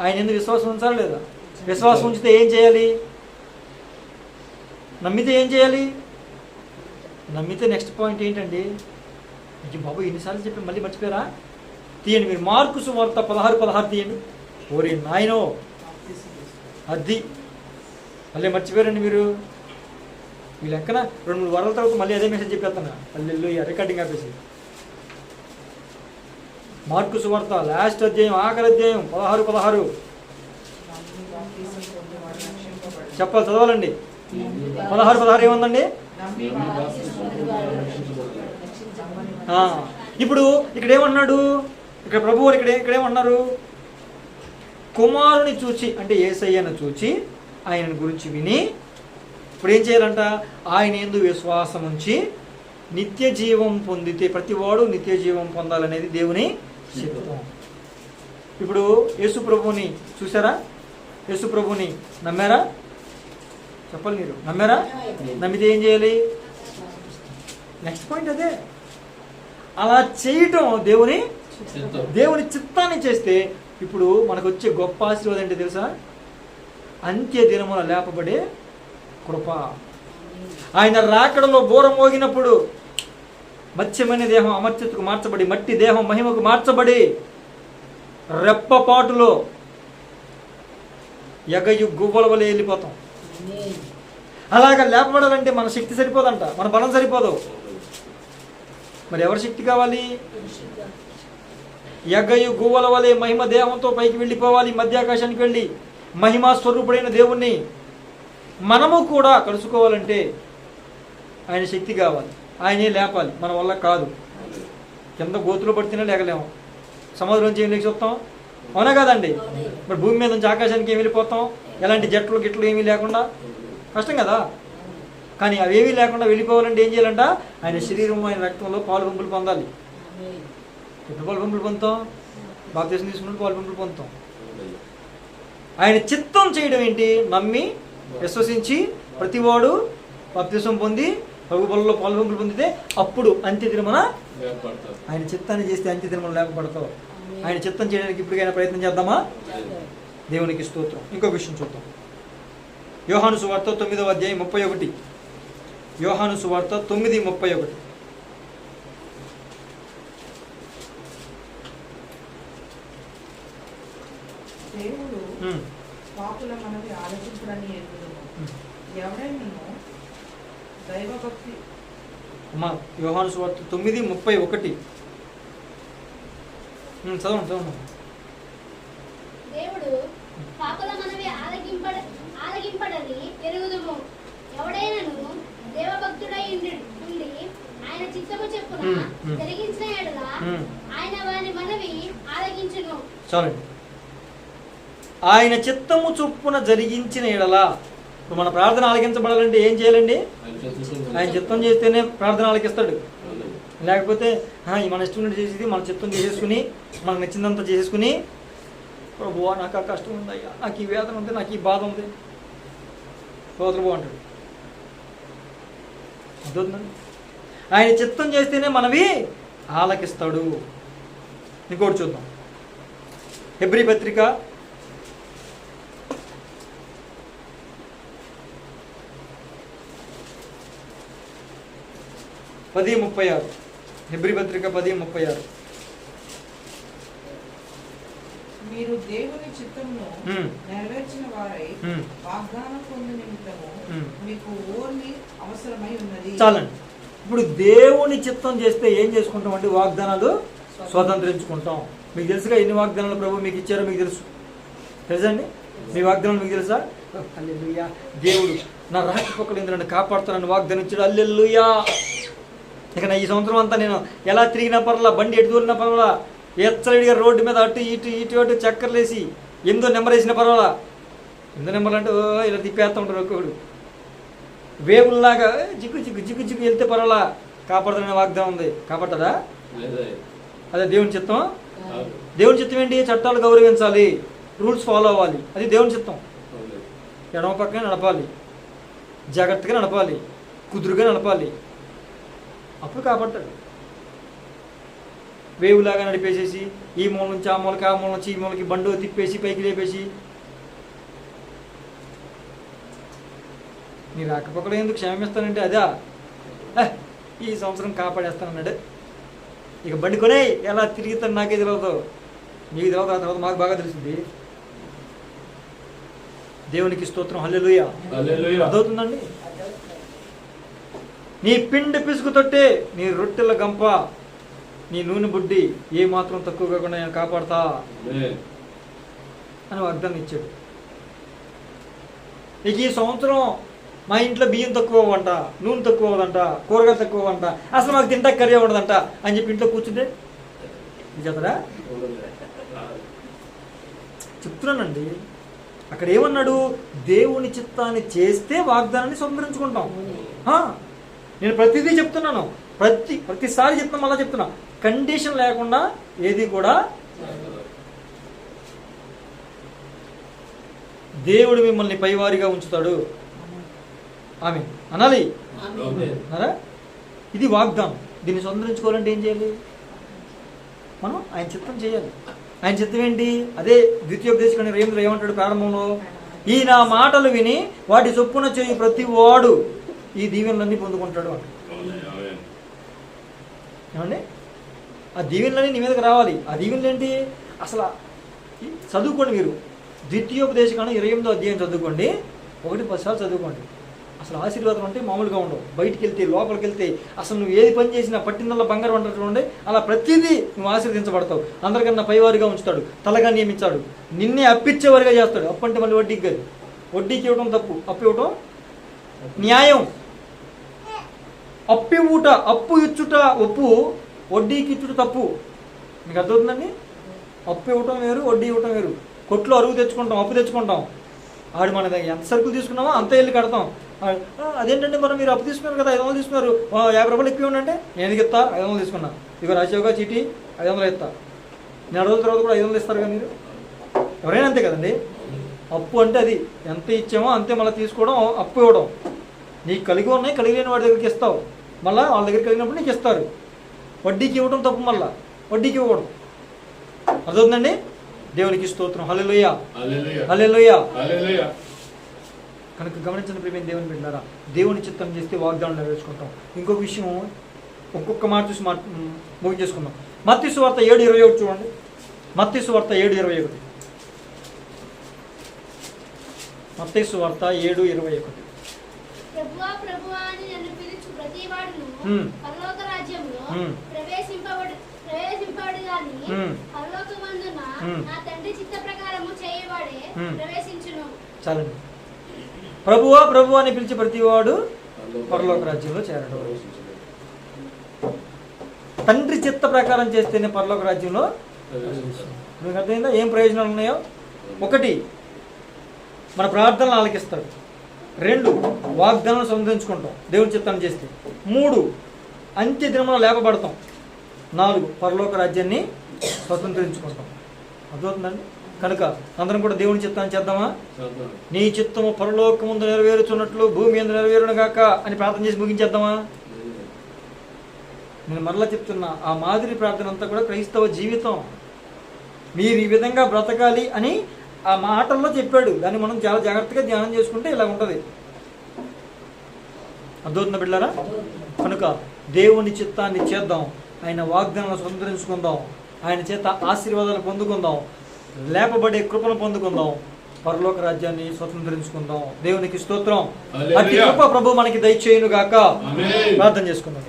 ఆయన యందు విశ్వాసం ఉంచాలా లేదా? విశ్వాసం ఉంచితే ఏం చేయాలి? నమ్మితే ఏం చేయాలి? నమ్మితే నెక్స్ట్ పాయింట్ ఏంటండి? ఇది బాబు ఎన్నిసార్లు చెప్పి మళ్ళీ మర్చిపోయారా? తీయండి మీరు మార్కు సువార్త 16:16 తీయండి. ఓరి నాయనో, అది మళ్ళీ మర్చిపోయారండి మీరు. మీ లెక్కన 2-3 వారాల తర్వాత మళ్ళీ అదే మెసేజ్ చెప్పేస్తాను. హల్లెలూయా, రికార్డింగ్ ఆపేసి. మార్కు సువార్త లాస్ట్ అధ్యాయం, ఆఖరి అధ్యాయం 16:16 చెప్పాలి, చదవాలండి. 16:16 ఏముందండి? ఇప్పుడు ఇక్కడ ఏమన్నాడు? ఇక్కడ ప్రభువు ఇక్కడేమన్నారు? కుమారుని చూచి, అంటే యేసయ్యను చూచి ఆయన గురించి విని ఇప్పుడు ఏం చేయాలంట? ఆయన యందు విశ్వాసం ఉంచి నిత్య జీవం పొందితే ప్రతివాడు నిత్య జీవం పొందాలనేది దేవుని చిత్తం. ఇప్పుడు యేసు ప్రభువుని చూసారా? యేసు ప్రభువుని నమ్మారా? చెప్పాలి మీరు. నమ్మారా? నమ్మితే ఏం చేయాలి? నెక్స్ట్ పాయింట్ అదే. అలా చేయటం దేవుని చిత్తాన్ని చేస్తే ఇప్పుడు మనకు వచ్చే గొప్ప ఆశీర్వాదం ఏంటి తెలుసా? అంత్య దినమున లేపబడే కృప. ఆయన రాకడలో బూర మోగినప్పుడు మత్స్యమైన దేహం అమర్త్యతకు మార్చబడి, మట్టి దేహం మహిమకు మార్చబడి, రెప్పపాటులో ఎగయు గువ్వల వలె వెళ్ళిపోతాం. అలాగా లేపబడాలంటే మన శక్తి సరిపోదంట, మన బలం సరిపోదు. మరి ఎవరి శక్తి కావాలి? ఎగయు గువ్వల వలె మహిమ దేహంతో పైకి వెళ్ళిపోవాలి, మధ్యాకాశానికి వెళ్ళి మహిమా స్వరూపుడైన దేవుణ్ణి మనము కూడా కలుసుకోవాలంటే ఆయన శక్తి కావాలి. ఆయనే లేపాలి, మన వల్ల కాదు. కింద గోతులో పడితేనే లేకలేము, సముద్రం నుంచి ఏం లేచి వస్తాం? అవునా కాదండి? మరి భూమి మీద నుంచి ఆకాశానికి ఏమి వెళ్ళిపోతాం? ఎలాంటి గిట్లు ఏమీ లేకుండా కష్టం కదా. కానీ అవేమీ లేకుండా వెళ్ళిపోవాలంటే ఏం చేయాలంట? ఆయన శరీరం, ఆయన రక్తంలో పాలు పంపులు పొందాలి. ఎప్పుడు పాలు పంపులు పొందుతాం? బాప్తిసం తీసుకున్నప్పుడు పాలు పంపులు పొందుతాం. ఆయన చిత్తం చేయడం ఏంటి? నమ్మి విశ్వసించి ప్రతివాడు బాప్తిసం పొంది ప్రభు బలలో పాలు పంపులు పొందితే అప్పుడు అంత్య దినమున ఆయన చిత్తాన్ని చేస్తే అంత్య దినమున లేపబడతావు. ఆయన చిత్తం చేయడానికి ఇప్పటికైనా ప్రయత్నం చేద్దామా? దేవునికి స్తోత్రం. ఇంకొక విషయం చూద్దాం. యోహాను సువార్త 9వ అధ్యాయం 31. యోహాను సువార్త 9:31.
దేవుడు పాపుల మనవి ఆలోచించడని ఎరుగుదుము. ఎవడైనను దైవభక్తి.
అమ్మా, యోహాను సువార్త 9:31 చదవండి.
దేవుడు పాపుల మనవి ఆలకింపడని ఎరుగుదుము. ఎవడైనను దేవభక్తుడై ఉండి ఆయన చిత్తము చెప్పున జరిగించిన ఎడల ఆయన వాని మనవి ఆలకించును.
చాలండి. ఆయన చిత్తము చొప్పున జరిగించిన ఎడల. ఇప్పుడు మన ప్రార్థన ఆలకించబడాలంటే ఏం చేయాలండి? ఆయన చిత్తం చేస్తేనే ప్రార్థన ఆలకిస్తాడు. లేకపోతే మన ఇష్టం చేసేది మన చిత్తం చేసేసుకుని మనకు నచ్చిందంతా చేసేసుకుని, ప్రభువా నాకు ఆ కష్టం ఉంది, అయ్యా నాకు ఈ వేదన ఉంది, నాకు ఈ బాధ ఉంది, సోదరు అంటాడు. అర్థవుతుందండి? ఆయన చిత్తం చేస్తేనే మనవి ఆలకిస్తాడు. ఇంకోటి చూద్దాం. హెబ్రీ పత్రిక 10:36. హెబ్రీ పత్రిక 10:36.
మీరు దేవుని చిత్తమును నెరవేర్చిన వారై వాగ్దానం పొందు నిమిత్తము మీకు ఓర్ని అవసరమై ఉన్నది.
చాలండి. ఇప్పుడు దేవుని చిత్తం చేస్తే ఏం చేసుకుంటాం అంటే వాగ్దానాలు స్వతంత్రించుకుంటాం. మీకు తెలుసుగా ఎన్ని వాగ్దానాలు ప్రభు మీకు ఇచ్చారో మీకు తెలుసండి? మీ వాగ్దానాలు మీకు తెలుసా? హల్లెలూయా. దేవుడు నా రాకపోకలు నన్ను కాపాడుతానని వాగ్దానం ఇచ్చాడు. హల్లెలూయా. ఇక నా ఈ సంవత్సరం అంతా నేను ఎలా తిరిగినా పర్వాలా, బండి ఎటు దూరినా పర్వాలా, ఎచ్చలడిగా రోడ్డు మీద అటు ఇటు చక్కర్లేసి 8వ నెంబర్ వేసిన పర్వాలా. 8వ నెంబర్లు అంటే ఇలా తిప్పేస్తూ ఉంటారు ఒక్కొక్కడు. వేగుల్లాగా జిగ్గు వెళ్తే పర్వాలా, కాపాడుతానని వాగ్దానం ఉంది. కాపాడతాడా? అదే దేవుని చిత్తం. దేవుని చిత్తం ఏంటి? చట్టాలు గౌరవించాలి, రూల్స్ ఫాలో అవ్వాలి. అది దేవుని చిత్తం. ఎడమ పక్కనే నడపాలి, జాగ్రత్తగా నడపాలి, కుదురుగా నడపాలి, అప్పుడు కాపాడతాడు. వేవులాగా నడిపేసేసి ఈ మూల నుంచి ఆ మూలకి, ఆ మూల నుంచి ఈ మూలకి బండు తిప్పేసి పైకి లేపేసి నీ రాకపోకలు ఎందుకు క్షమిస్తానంటే అదా ఈ సంవత్సరం కాపాడేస్తానన్నాడు. ఇక బండి కొనే ఎలా తిరుగుతాను నాకే తెలియదు, మీకు తెలియదు, ఆ తర్వాత మాకు బాగా తెలుస్తుంది. దేవునికి స్తోత్రం. హల్లెలూయా. అర్థమవుతుందండి? నీ పిండి పిసుకు తొట్టే, నీ రొట్టెల గంప, నీ నూనె బుడ్డి ఏ మాత్రం తక్కువ కాకుండా నేను కాపాడతా అని వాగ్దానం ఇచ్చాడు. ఇక ఈ సంవత్సరం మా ఇంట్లో బియ్యం తక్కువ అవ్వంట, నూనె తక్కువ అవ్వదంట, కూరగాయలు తక్కువ అవ్వంట, అసలు మాకు తింటా కర్రీ ఉండదంట అని చెప్పి ఇంట్లో కూర్చుంటే చెప్తారా? చెప్తున్నానండి. అక్కడ ఏమన్నాడు? దేవుని చిత్తాన్ని చేస్తే వాగ్దానాన్ని సంతరించుకుంటాం. నేను ప్రతిదీ చెప్తున్నాను, ప్రతిసారి చెప్తున్నా, మళ్ళా చెప్తున్నా, కండిషన్ లేకుండా ఏది కూడా. దేవుడు మిమ్మల్ని పైవారిగా ఉంచుతాడు. ఆమె అనాలి అన్నారా? ఇది వాగ్దానం. దీన్ని సంతరించుకోవాలంటే ఏం చేయాలి? మనం ఆయన చిత్తం చేయాలి. ఆయన చిత్తం ఏంటి? అదే ద్వితీయోపదేశకాండ 8 ఏమంటాడు ప్రారంభంలో? ఈ నా మాటలు విని వాటి చొప్పున చేయి ప్రతి వాడు ఈ దీవెనలన్నీ పొందుకుంటాడు అంట. ఏమండి? ఆ దీవెనలన్నీ నీ మీదకి రావాలి. ఆ దీవెనలు ఏంటి? అసలు చదువుకోండి. మీరు ద్వితీయోపదేశకాండ 28వ అధ్యాయం చదువుకోండి, 1-10 సార్లు చదువుకోండి. అసలు ఆశీర్వాదం అంటే మామూలుగా ఉండవు. బయటికి వెళ్తే, లోపలికి వెళ్తే, అసలు నువ్వు ఏది పని చేసినా పట్టిందల్లా బంగారం అంటుండే అలా ప్రతిదీ నువ్వు ఆశీర్వదించబడతావు. అందరికన్నా పైవారిగా ఉంచుతాడు, తలగా నియమించాడు, నిన్నే అప్పిచ్చేవారిగా చేస్తాడు. అప్పు అంటే మళ్ళీ వడ్డీకి కాదు. వడ్డీకి ఇవ్వడం తప్పు, అప్పు ఇవ్వడం న్యాయం. అప్పు ఇచ్చుట ఒప్పు, వడ్డీకి ఇచ్చుట తప్పు. మీకు అర్థమవుతుందండి? అప్పు ఇవ్వటం వేరు, వడ్డీ ఇవ్వటం వేరు. కొట్లో అరువు తెచ్చుకుంటాం, అప్పు తెచ్చుకుంటాం. ఆడు మన దగ్గర ఎంత సరుకులు తీసుకున్నామో అంత వెళ్ళి కడతాం. అదేంటంటే మరి మీరు అప్పు తీసుకున్నారు కదా, 500 తీసుకున్నారు, 50 రూపాయలు ఎక్కువ ఉండంటే నేను ఎందుకు ఇస్తా? 500 తీసుకున్నా. ఇక రాజీవ్గా చీటీ 500 ఇస్తా. నెల రోజుల తర్వాత కూడా 500 ఇస్తారు కదా మీరు. ఎవరైనా అంతే కదండి. అప్పు అంటే అది ఎంత ఇచ్చామో అంతే మళ్ళీ తీసుకోవడం, అప్పు ఇవ్వడం. నీకు కలిగి ఉన్నాయి, కలిగి లేని వాడి దగ్గరికి ఇస్తావు, మళ్ళీ వాళ్ళ దగ్గరికి కలిగినప్పుడు నీకు ఇస్తారు. వడ్డీకి ఇవ్వడం తప్పు, మళ్ళీ వడ్డీకి ఇవ్వడం. అర్థవుతుందండి? దేవునికి స్తోత్రం. హల్లెలూయా, హల్లెలూయా. కనుక గమనించిన ప్రియమైన దేవుని బిడ్డలారా, దేవుని చిత్తం చేస్తే వాగ్దానం నెరవేర్చుకుంటాం. ఇంకొక విషయం, ఒక్కొక్క మాట చూసి ముగించేసుకుందాం. మత్తయి సువార్త 7:21 చూడండి. మత్తయి సువార్త 7:21. మత్తయి సువార్త 7:21.
ప్రభువా ప్రభువా అని నన్ను పిలుచు ప్రతివాడును పరలోక రాజ్యములో ప్రవేశింపబడు గాని పరలోకమందున నా తండ్రి చిత్త ప్రకారము చేయవాడే ప్రవేశించును. చాలండి.
ప్రభువా ప్రభువా అని పిలిచి ప్రతివాడు పరలోక రాజ్యంలో చేరడం. తండ్రి చిత్త ప్రకారం చేస్తేనే పరలోక రాజ్యంలో. మీకు అర్థమైందా ఏం ప్రయోజనాలు ఉన్నాయో? 1, మన ప్రార్థనలు ఆలకిస్తాడు. 2, వాగ్దానం సంధించుకుంటాం దేవుని చిత్తాన్ని చేస్తే. 3, అంత్య దినములో లేపబడతాం. 4, పరలోక రాజ్యాన్ని స్వతంత్రించుకుంటాం. అర్థమవుతుందండి? కనుక అందరం కూడా దేవుని చిత్తాన్ని చేద్దామా? నీ చిత్తము పరలోకముందు నెరవేరుచున్నట్లు భూమి యందు నెరవేరును గాక అని ప్రార్థన చేసి ముగించేద్దామా? నేను మరలా చెప్తున్నా, ఆ మాదిరి ప్రార్థన అంతా కూడా క్రైస్తవ జీవితం. మీరు ఈ విధంగా బ్రతకాలి అని ఆ మాటల్లో చెప్పాడు. దాన్ని మనం చాలా జాగ్రత్తగా ధ్యానం చేసుకుంటే ఇలా ఉంటుంది. అర్థవుతుందా బిడ్డలారా? కనుక దేవుని చిత్తాన్ని చేద్దాం, ఆయన వాగ్దానాలను స్వతంత్రించుకుందాం, ఆయన చేత ఆశీర్వాదాలు పొందుకుందాం, లేపబడే కృపను పొందుకుందాం, పరలోక రాజ్యాన్ని స్వతంత్రించుకుందాం. దేవునికి స్తోత్రం. అట్టి కృప ప్రభు మనకి దయచేయును గాక.
ఆమేన్.
ప్రార్థన చేసుకుందాం.